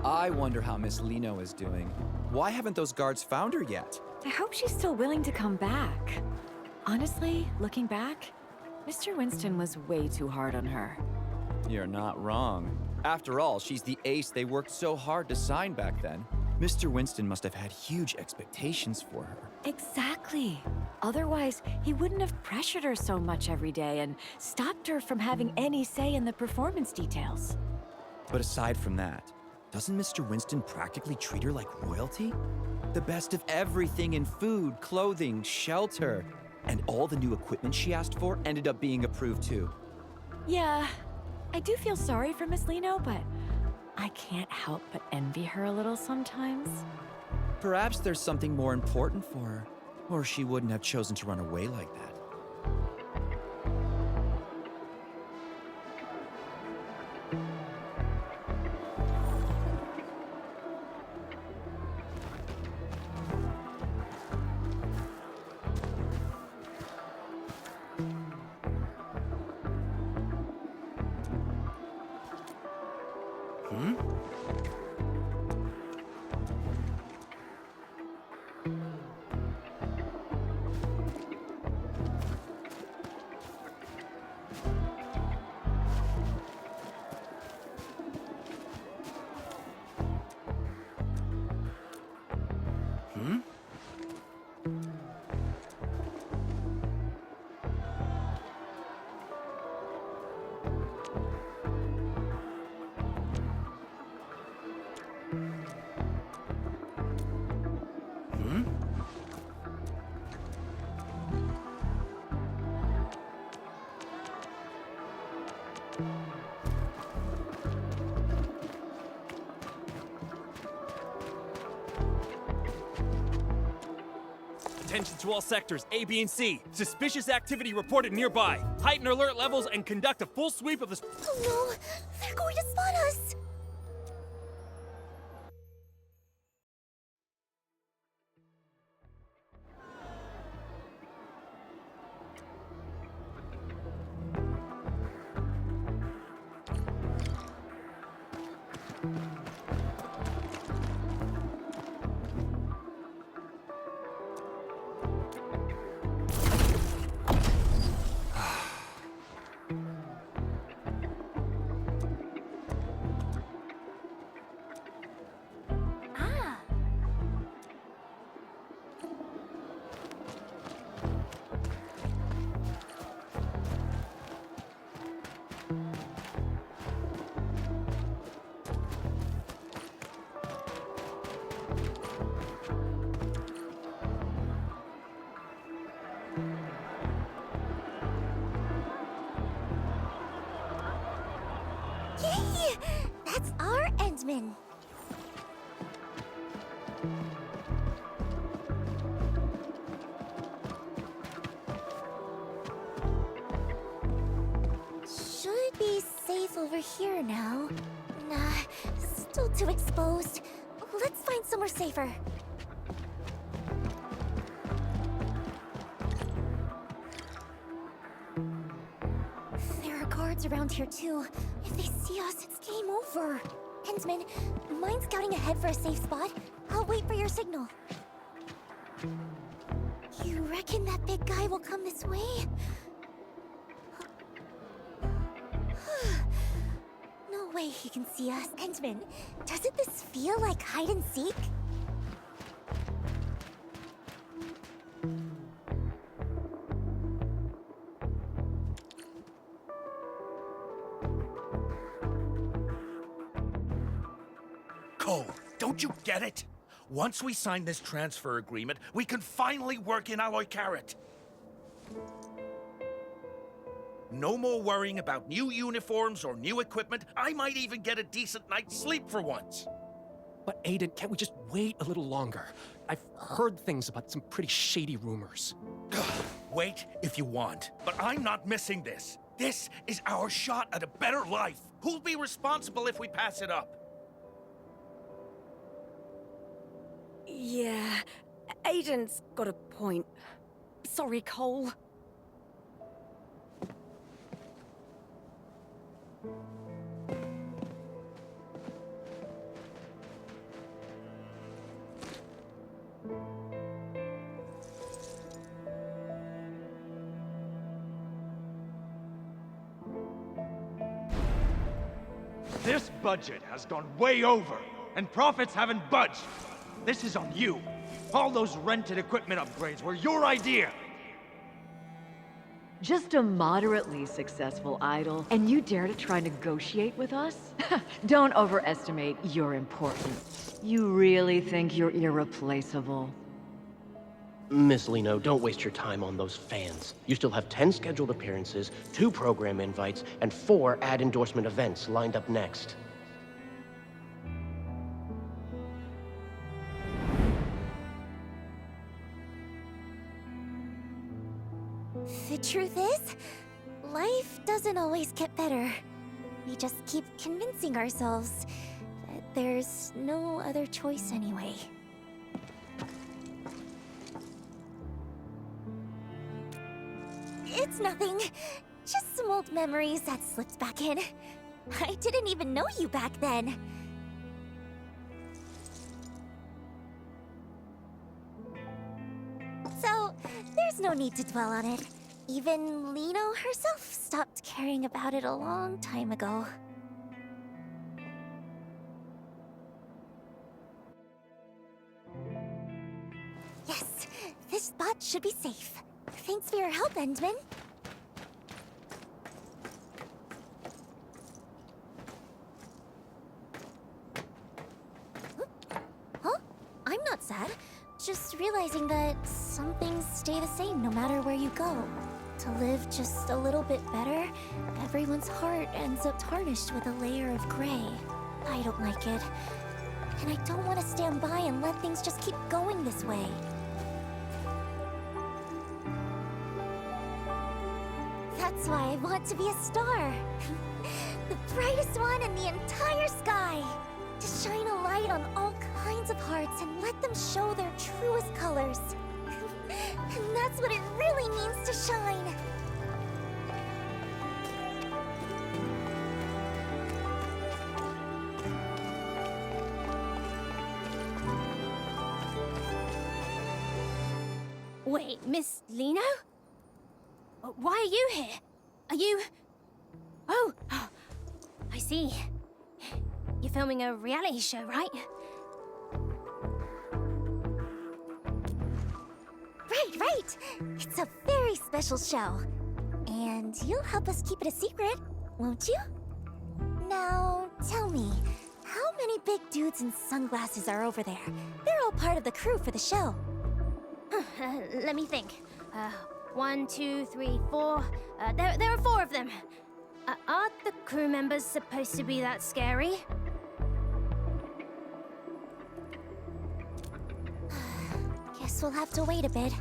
I wonder how Miss Liino is doing. Why haven't those guards found her yet? I hope she's still willing to come back. Honestly, looking back, Mr. Winston was way too hard on her. You're not wrong. After all, she's the ace they worked so hard to sign back then. Mr. Winston must have had huge expectations for her. Exactly. Otherwise, he wouldn't have pressured her so much every day and stopped her from having any say in the performance details. But aside from that, doesn't Mr. Winston practically treat her like royalty? The best of everything in food, clothing, shelter. And all the new equipment she asked for ended up being approved too. Yeah, I do feel sorry for Miss Liino, but I can't help but envy her a little sometimes. Perhaps there's something more important for her, or she wouldn't have chosen to run away like that. Attention to all sectors, A, B, and C. Suspicious activity reported nearby. Heighten alert levels and conduct a full sweep of the... Oh no! They're going to spot us! Endman. Should be safe over here now. Nah, still too exposed. Let's find somewhere safer. There are guards around here too. If they see us, it's game over. Endman, mind scouting ahead for a safe spot? I'll wait for your signal. You reckon that big guy will come this way? No way he can see us. Endman, doesn't this feel like hide and seek? Cole, don't you get it? Once we sign this transfer agreement, we can finally work in Alloy Carrot. No more worrying about new uniforms or new equipment. I might even get a decent night's sleep for once. But Aiden, can't we just wait a little longer? I've heard things about some pretty shady rumors. Wait if you want, but I'm not missing this. This is our shot at a better life. Who'll be responsible if we pass it up? Yeah, Aiden's got a point. Sorry, Cole. This budget has gone way over, and profits haven't budged. This is on you. All those rented equipment upgrades were your idea. Just a moderately successful idol, and you dare to try negotiate with us? Don't overestimate your importance. You really think you're irreplaceable? Miss Liino, don't waste your time on those fans. You still have 10 scheduled appearances, 2 program invites, and 4 ad endorsement events lined up next. The truth is, life doesn't always get better. We just keep convincing ourselves that there's no other choice anyway. It's nothing. Just some old memories that slipped back in. I didn't even know you back then. So, there's no need to dwell on it. Even Liino herself stopped caring about it a long time ago. Yes, this spot should be safe. Thanks for your help, Endman. Huh? I'm not sad. Just realizing that some things stay the same no matter where you go. To live just a little bit better, everyone's heart ends up tarnished with a layer of gray. I don't like it. And I don't want to stand by and let things just keep going this way. That's why I want to be a star. The brightest one in the entire sky. To shine a light on all kinds of hearts and let them show their truest colors. And that's what it really means to shine. Wait, Miss Liino? Why are you here? Are you... Oh, I see. You're filming a reality show, right? Right! It's a very special show. And you'll help us keep it a secret, won't you? Now, tell me, how many big dudes in sunglasses are over there? They're all part of the crew for the show. Let me think. 1, 2, 3, 4. There are 4 of them. Aren't the crew members supposed to be that scary? we'll have to wait a bit.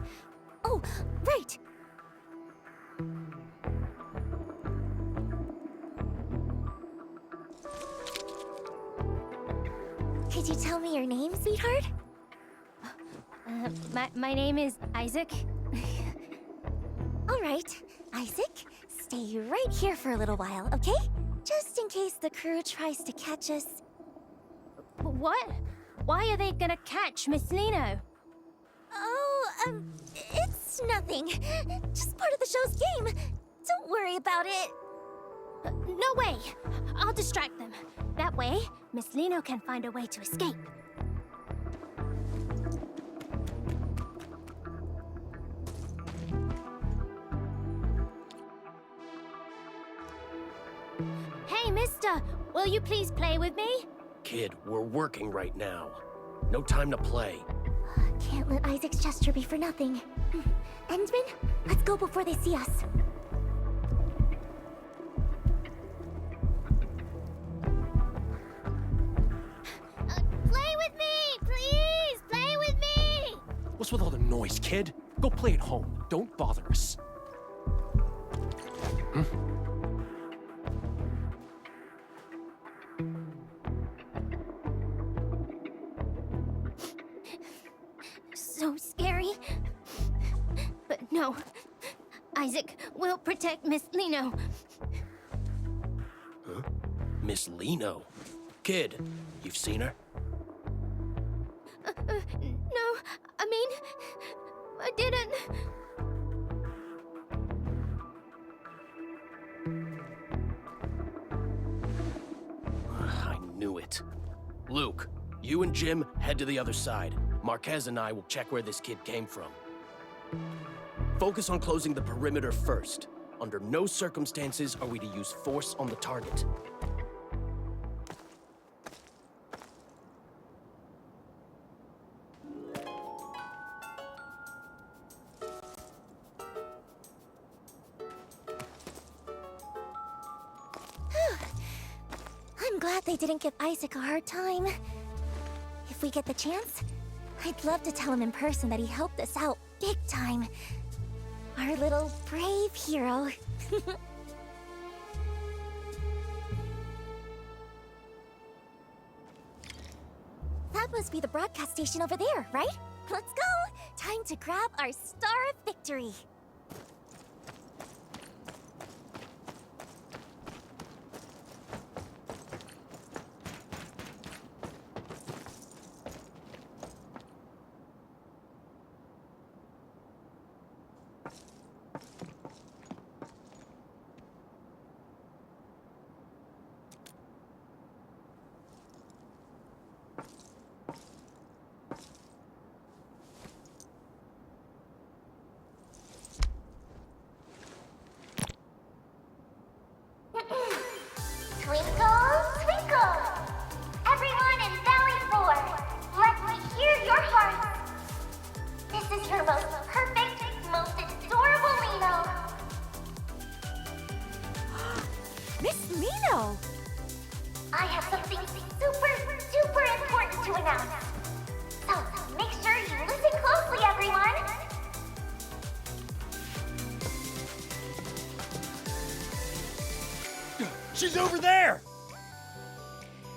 Oh, right! Could you tell me your name, sweetheart? My name is Isaac. All right, Isaac, stay right here for a little while, okay? Just in case the crew tries to catch us. What? Why are they gonna catch Miss Liino? Oh, it's nothing. Just part of the show's game. Don't worry about it. No way! I'll distract them. That way, Miss Liino can find a way to escape. Hey, mister! Will you please play with me? Kid, we're working right now. No time to play. Can't let Isaac's gesture be for nothing. Endman, let's go before they see us. Play with me! Please! Play with me! What's with all the noise, kid? Go play at home. Don't bother us. So scary. But no. Isaac will protect Miss Liino. Huh? Miss Liino? Kid, you've seen her? No, I mean, I didn't. I knew it. Luke, you and Jim head to the other side. Marquez and I will check where this kid came from. Focus on closing the perimeter first. Under no circumstances are we to use force on the target. I'm glad they didn't give Isaac a hard time. If we get the chance, I'd love to tell him in person that he helped us out big time. Our little brave hero. That must be the broadcast station over there, right? Let's go! Time to grab our Star of Victory. Twinkle, twinkle! Everyone in Valley 4, let me hear your hearts! This is your most perfect, most adorable Liino! Miss Liino! I have something super, super important to announce. So, make sure you listen closely, everyone! She's over there!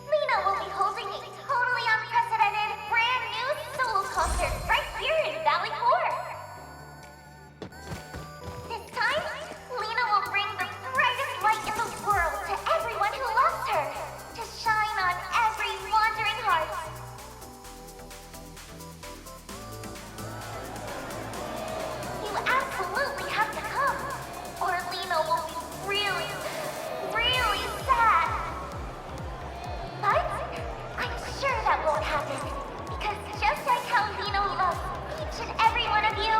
Liino will be holding a totally unprecedented, brand new solo concert right here in Valley 4. This time, Liino will bring the brightest light in the world to everyone who loves her, to shine on every wandering heart. You absolutely have to come, or Liino will be really, really sad. But I'm sure that won't happen, because just like how Liino loves each and every one of you,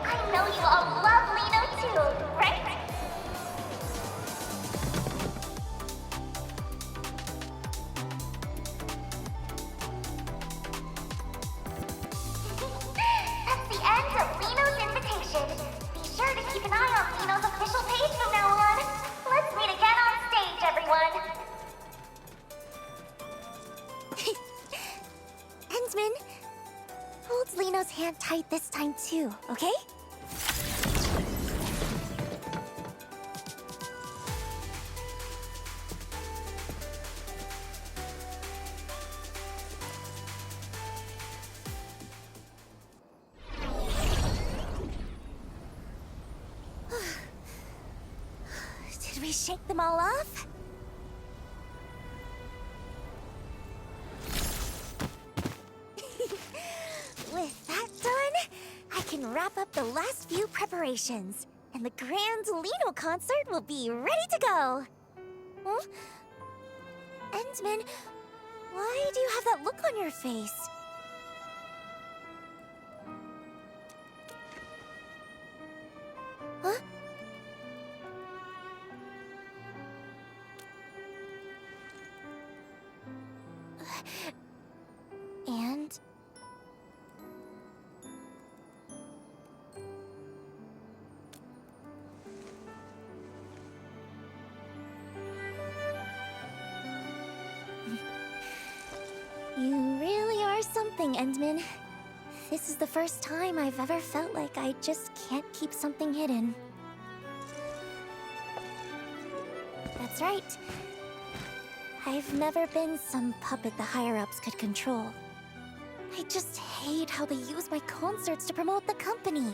I know you all love Liino too, right? That's the end of Liino's invitation. Be sure to keep an eye on Liino's official page from now on. Let's meet again on stage, everyone. Endman, hold Lino's hand tight tight this time too, okay? Did we shake them all off? With that done, I can wrap up the last few preparations, and the grand Liino concert will be ready to go. Huh? Endman, why do you have that look on your face? Huh? And... You really are something, Endman. This is the first time I've ever felt like I just can't keep something hidden. That's right. I've never been some puppet the higher-ups could control. I just hate how they use my concerts to promote the company,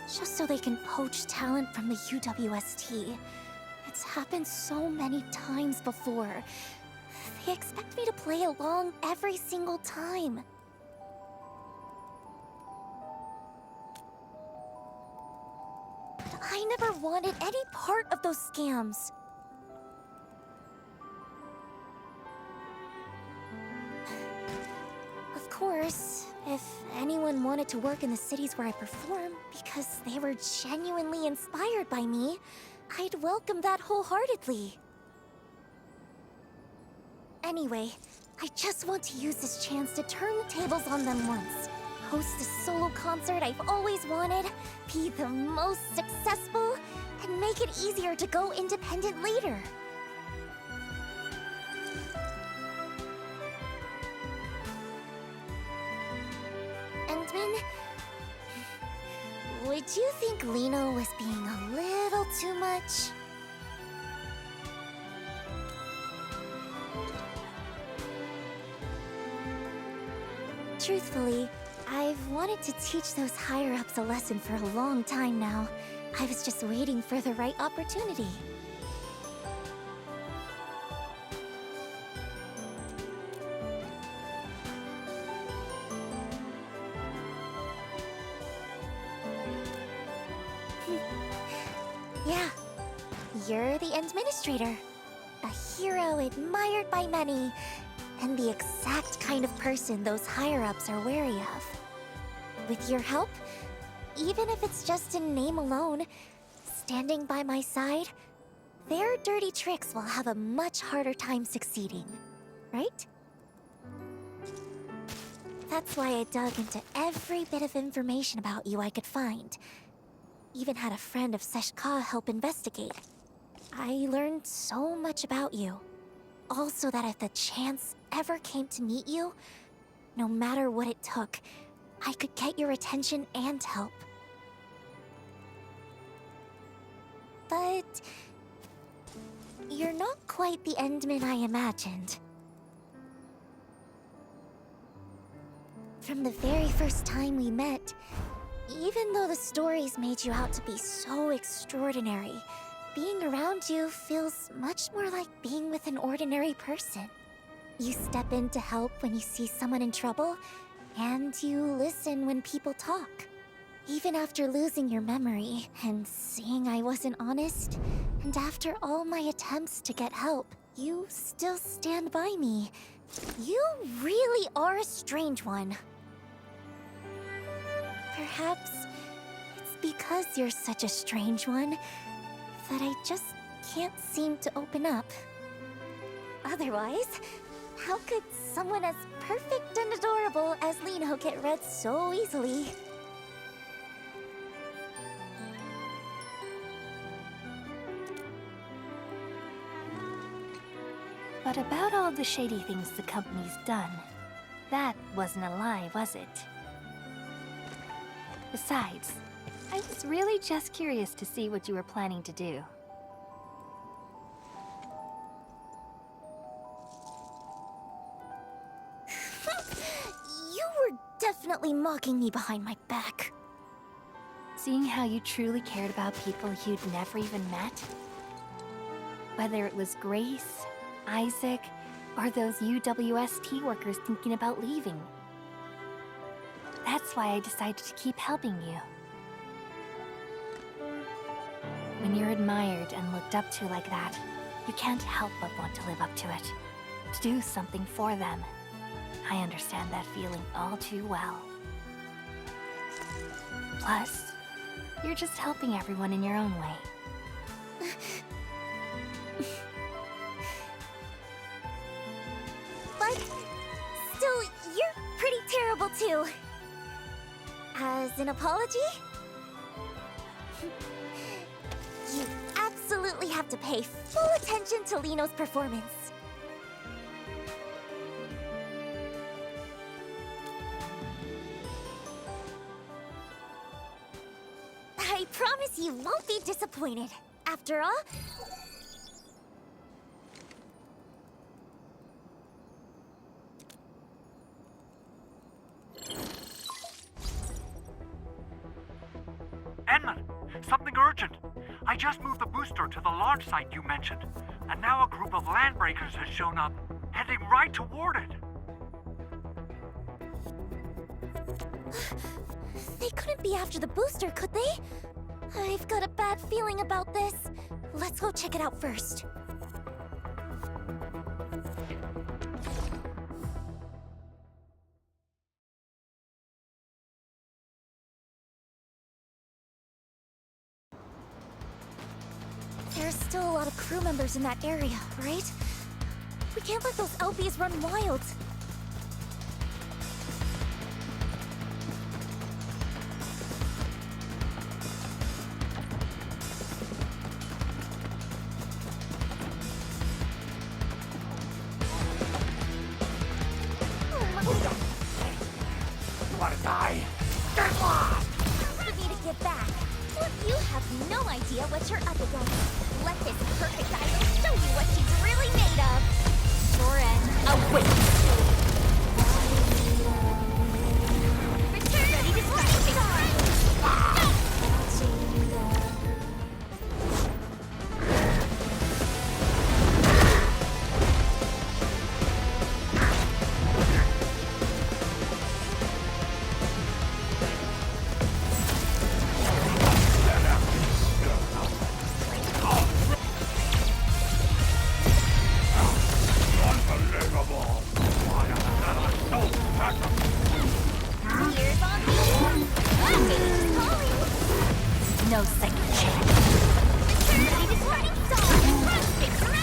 just so they can poach talent from the UWST. It's happened so many times before. They expect me to play along every single time. I never wanted any part of those scams. Of course, if anyone wanted to work in the cities where I perform because they were genuinely inspired by me, I'd welcome that wholeheartedly. Anyway, I just want to use this chance to turn the tables on them once. Host a solo concert I've always wanted, be the most successful, and make it easier to go independent later. Endman, would you think Liino was being a little too much? Truthfully, I've wanted to teach those higher-ups a lesson for a long time now. I was just waiting for the right opportunity. Yeah, you're the administrator. A hero admired by many, and the exact kind of person those higher-ups are wary of. With your help, even if it's just in name alone, standing by my side, their dirty tricks will have a much harder time succeeding, right? That's why I dug into every bit of information about you I could find. Even had a friend of Seshka help investigate. I learned so much about you. Also that if the chance ever came to meet you, no matter what it took, I could get your attention and help. But... you're not quite the Endman I imagined. From the very first time we met, even though the stories made you out to be so extraordinary, being around you feels much more like being with an ordinary person. You step in to help when you see someone in trouble, and you listen when people talk. Even after losing your memory, and seeing I wasn't honest, and after all my attempts to get help, you still stand by me. You really are a strange one. Perhaps it's because you're such a strange one that I just can't seem to open up. Otherwise, how could someone as perfect and adorable as Liino get read so easily? But about all the shady things the company's done, that wasn't a lie, was it? Besides, I was really just curious to see what you were planning to do. You were definitely mocking me behind my back. Seeing how you truly cared about people you'd never even met? Whether it was Grace, Isaac, or those UWST workers thinking about leaving. That's why I decided to keep helping you. When you're admired and looked up to like that, you can't help but want to live up to it. To do something for them. I understand that feeling all too well. Plus, you're just helping everyone in your own way. But still, you're pretty terrible too. As an apology? You absolutely have to pay full attention to Liino's performance. I promise you won't be disappointed. After all, Enman, something urgent. I just moved the booster to the launch site you mentioned, and now a group of landbreakers has shown up, heading right toward it. they couldn't be after the booster, could they? I've got a bad feeling about this. Let's go check it out first. There's still a lot of crew members in that area, right? We can't let those LBs run wild. You wanna die? Get lost! For me to get back. Look, you have no idea what you're up against. Let this perfect idol show you what she's really made of. Your end awaits. Return ready to strike. No second chance. Return ready to strike. Run, picture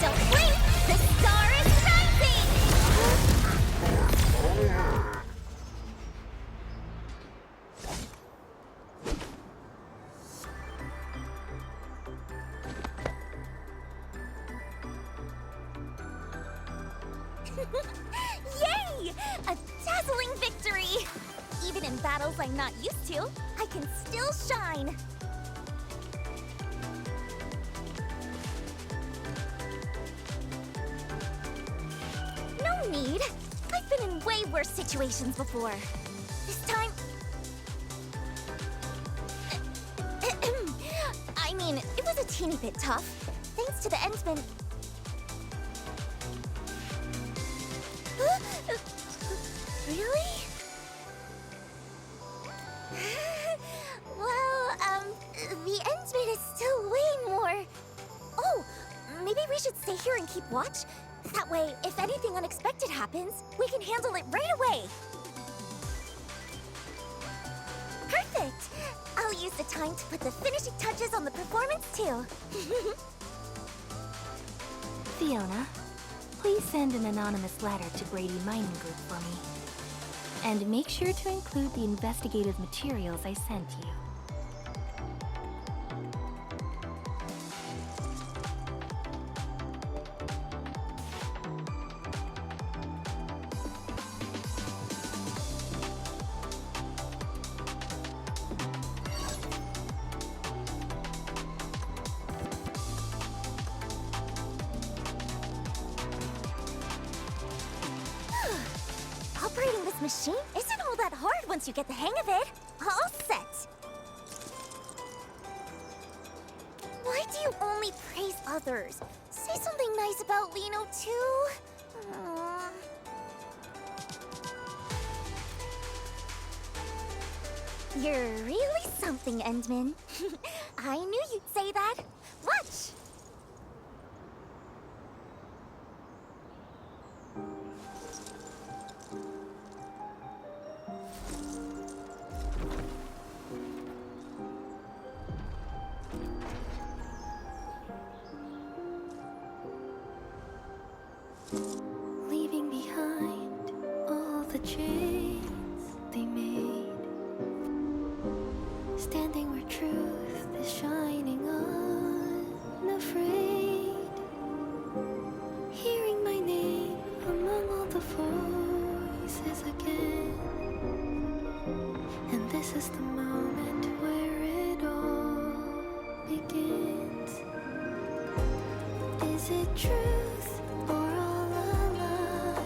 Don't blink! The star is rising! Yay! A dazzling victory! Even in battles I'm not used to, I can still shine. No need. I've been in way worse situations before. This time... I mean, it was a teeny bit tough. Thanks to the Endsman... Really? Well, the Endsman is still way more... Oh, maybe we should stay here and keep watch? That way, if anything unexpected happens, we can handle it right away. Perfect! I'll use the time to put the finishing touches on the performance, too. Fiona, please send an anonymous letter to Brady Mining Group for me. And make sure to include the investigative materials I sent you. machine isn't all that hard once you get the hang of it. All set. Why do you only praise others? Say something nice about Liino, too. Aww. You're really something, Endman. I knew you'd say that. Watch! Leaving behind all the chains they made, standing where truth is shining unafraid, hearing my name among all the voices again. And this is the moment where it all begins. Is it truth or all a lie?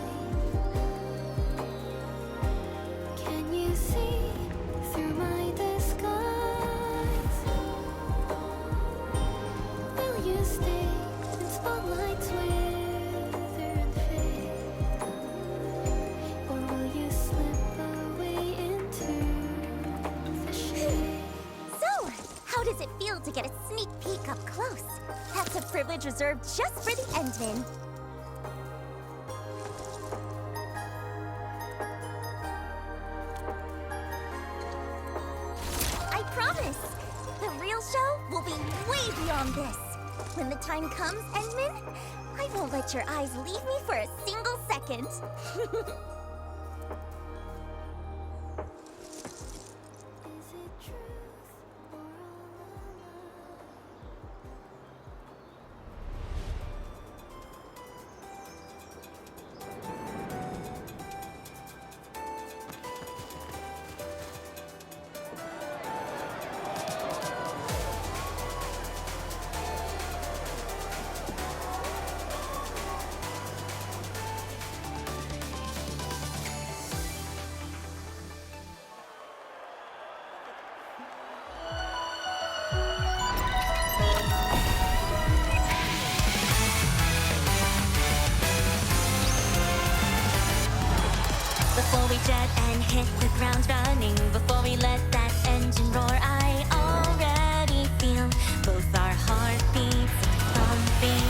Can you see through my disguise? Will you stay when spotlights wither and fade? Or will you slip away into the shade? So, how does it feel to get a sneak peek up close? That's a privilege reserved just for the Endmen. I promise, the real show will be way beyond this. When the time comes, Endman, I won't let your eyes leave me for a single second. Before we jet and hit the ground running, before we let that engine roar, I already feel both our heartbeats thumping.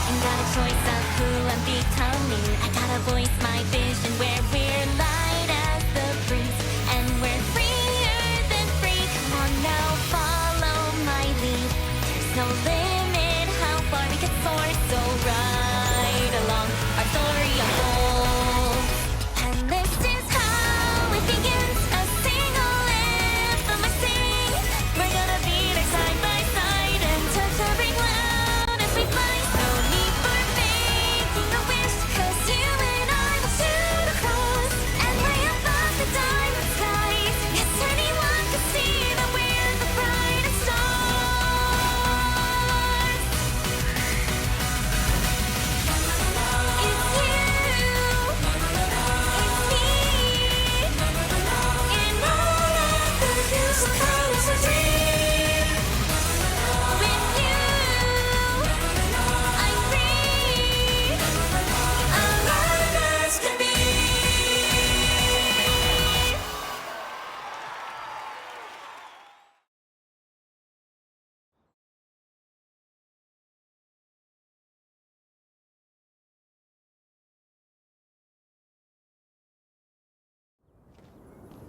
Ain't got a choice of who I'm becoming. I gotta voice my vision where we're light as the breeze, and we're freer than free. Come on now, follow my lead. There's no limit how far we can soar, so ride along our story unfolds. And this is how it begins, a single anthem I sing. We're gonna be there side by side and touch every cloud as we fly. No need for making a wish, 'cause you and I will shoot across and way above the diamond skies. Yes, anyone can see that we're the brightest stars. It's you.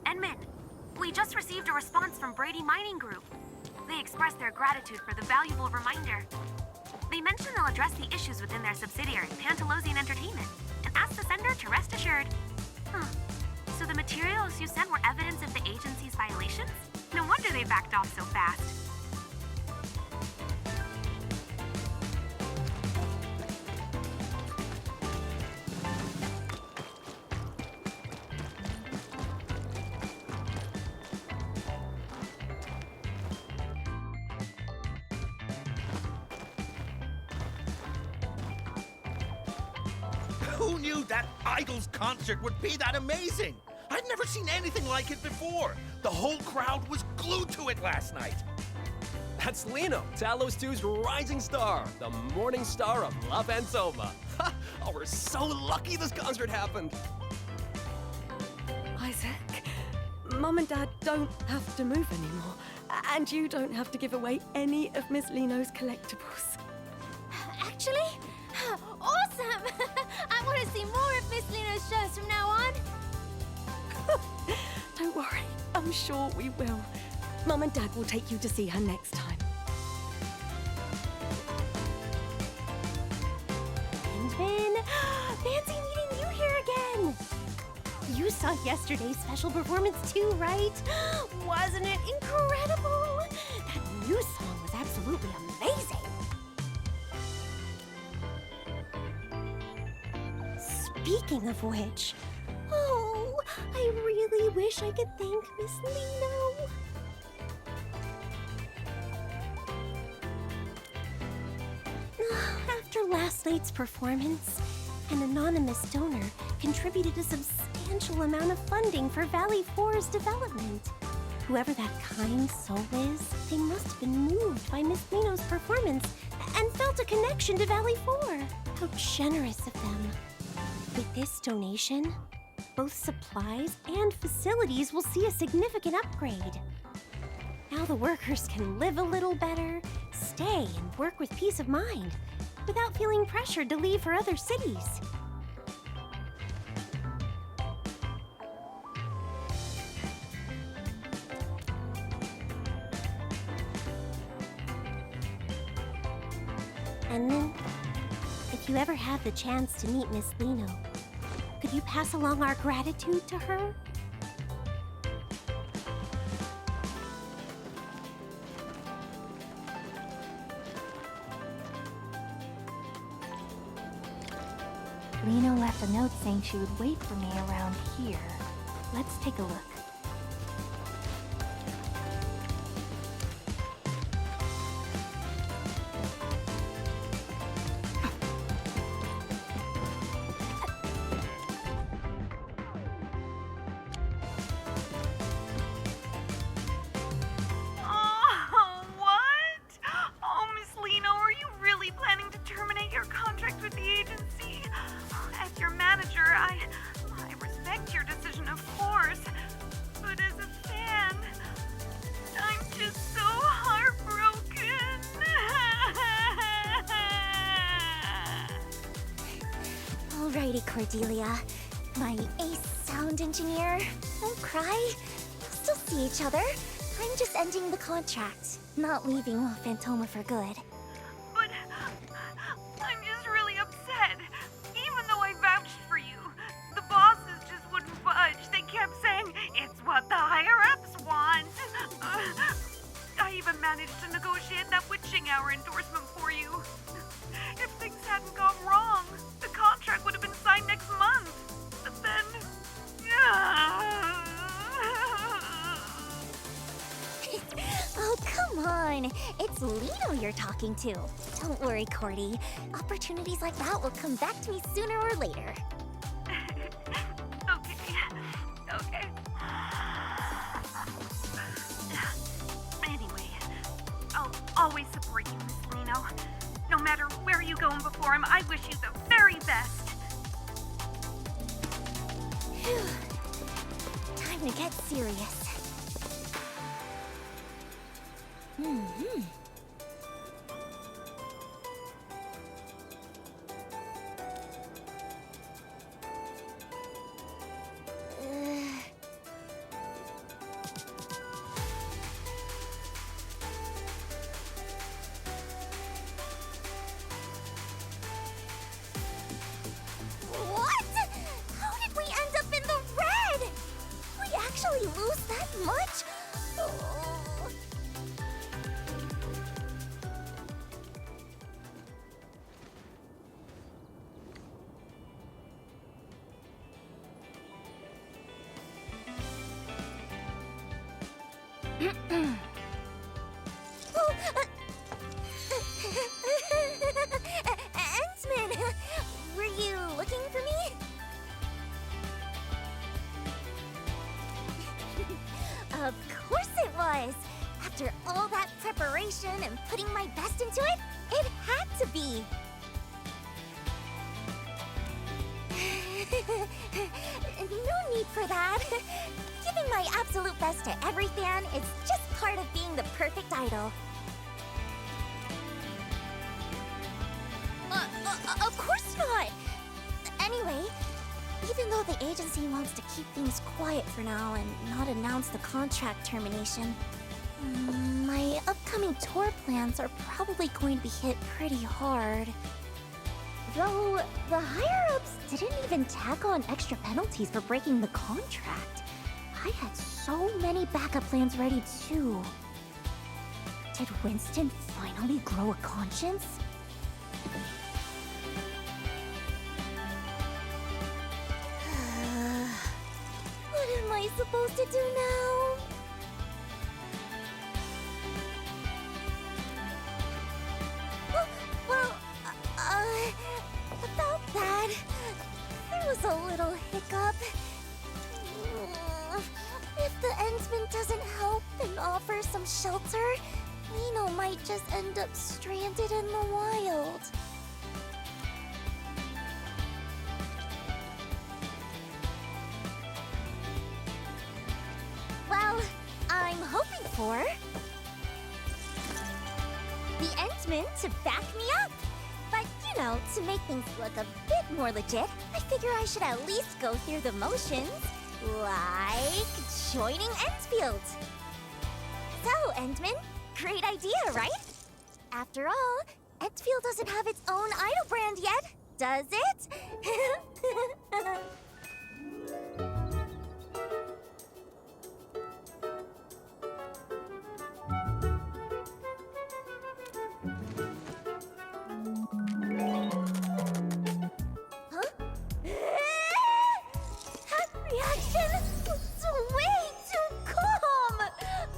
Endman, we just received a response from Brady Mining Group. They expressed their gratitude for the valuable reminder. They mentioned they'll address the issues within their subsidiary, Pantalosian Entertainment, and asked the sender to rest assured. So the materials you sent were evidence of the agency's violations? No wonder they backed off so fast. Who knew that Idol's concert would be that amazing? I'd never seen anything like it before. The whole crowd was glued to it last night. That's Liino, Talos 2's rising star, the morning star of La Fantoma. Oh, we're so lucky this concert happened. Isaac, Mum and Dad don't have to move anymore. And you don't have to give away any of Miss Liino's collectibles. Actually, awesome! I want to see more of Miss Liino's shows from now on. Don't worry, I'm sure we will. Mum and Dad will take you to see her next time. Endfield, fancy meeting you here again. You saw yesterday's special performance too, right? Wasn't it incredible? That new song was absolutely amazing. Speaking of which, oh, I really wish I could thank Miss Liino. After last night's performance, an anonymous donor contributed a substantial amount of funding for Valley 4's development. Whoever that kind soul is, they must have been moved by Miss Liino's performance and felt a connection to Valley 4. How generous of them. With this donation, both supplies and facilities will see a significant upgrade. Now the workers can live a little better, stay and work with peace of mind, without feeling pressured to leave for other cities. And then, if you ever have the chance to meet Miss Liino, could you pass along our gratitude to her? Liino left a note saying she would wait for me around here. Let's take a look. Oh, what? Oh, Miss Liino, are you really planning to terminate your contract with the agency? As your manager, I respect your decision, of course. But as a fan, I'm just so heartbroken. Alrighty, Cordelia. My ace sound engineer. Don't cry. We'll still see each other. I'm just ending the contract, not leaving La Fantoma for good. But I'm just really upset. Even though I vouched for you, the bosses just wouldn't budge. They kept saying, it's what the higher-ups want. I even managed to negotiate that witching hour endorsement for you. If things hadn't gone wrong, the contract would have been signed next month. But then... Oh, come on. It's Liino you're talking to. Don't worry, Cordy. Opportunities like that will come back to me sooner or later. Okay. Anyway, I'll always support you, Miss Liino. No matter where you go and perform, I wish you the very best. Phew. Time to get serious. Mm-hmm. What? How did we end up in the red? We actually lose that much? Oh. Endsman, were you looking for me? Of course it was! After all that preparation and putting my best into it, it had to be! No need for that. Giving my absolute best to every fan is just part of being the perfect idol. Of course not! Anyway, even though the agency wants to keep things quiet for now and not announce the contract termination, my upcoming tour plans are probably going to be hit pretty hard. Though, the higher-ups didn't even tack on extra penalties for breaking the contract. I had so many backup plans ready too. Did Winston finally grow a conscience? What am I supposed to do now? Well, about that, there was a little hiccup. If the Endsman doesn't help and offer some shelter, Liino might just end up stranded in the wild. Well, I'm hoping for the Endsman to back me up. But, you know, to make things look a bit more legit, I figure I should at least go through the motions, like joining Endfield. So, Endman, great idea, right? After all, Endfield doesn't have its own idol brand yet, does it? That reaction was way too calm!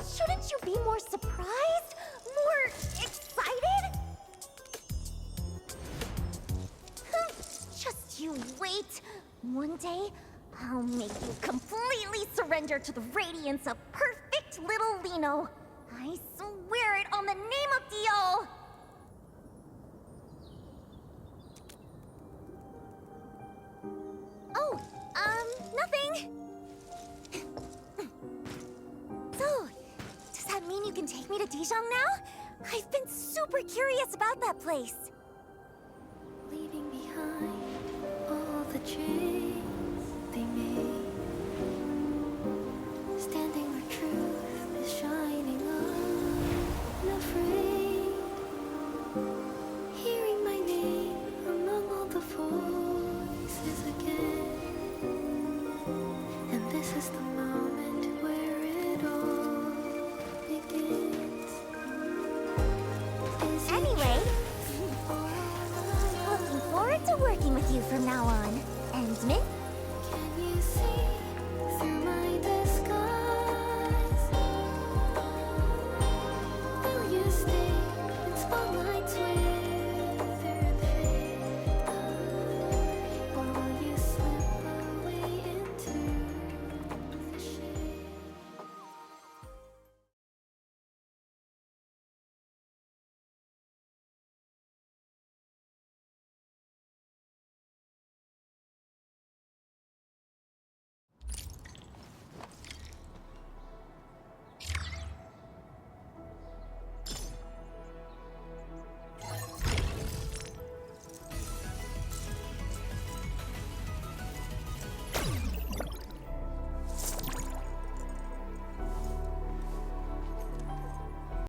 Shouldn't you be more surprised? More excited? Just you wait. One day, I'll make you completely surrender to the radiance of perfect little Liino. I swear it on the name of Dio! Oh, nothing. So, does that mean you can take me to Dijon now? I've been super curious about that place. Leaving behind all the chains they made, standing where truth is shining unafraid, hearing my name among all the voices again, and this is the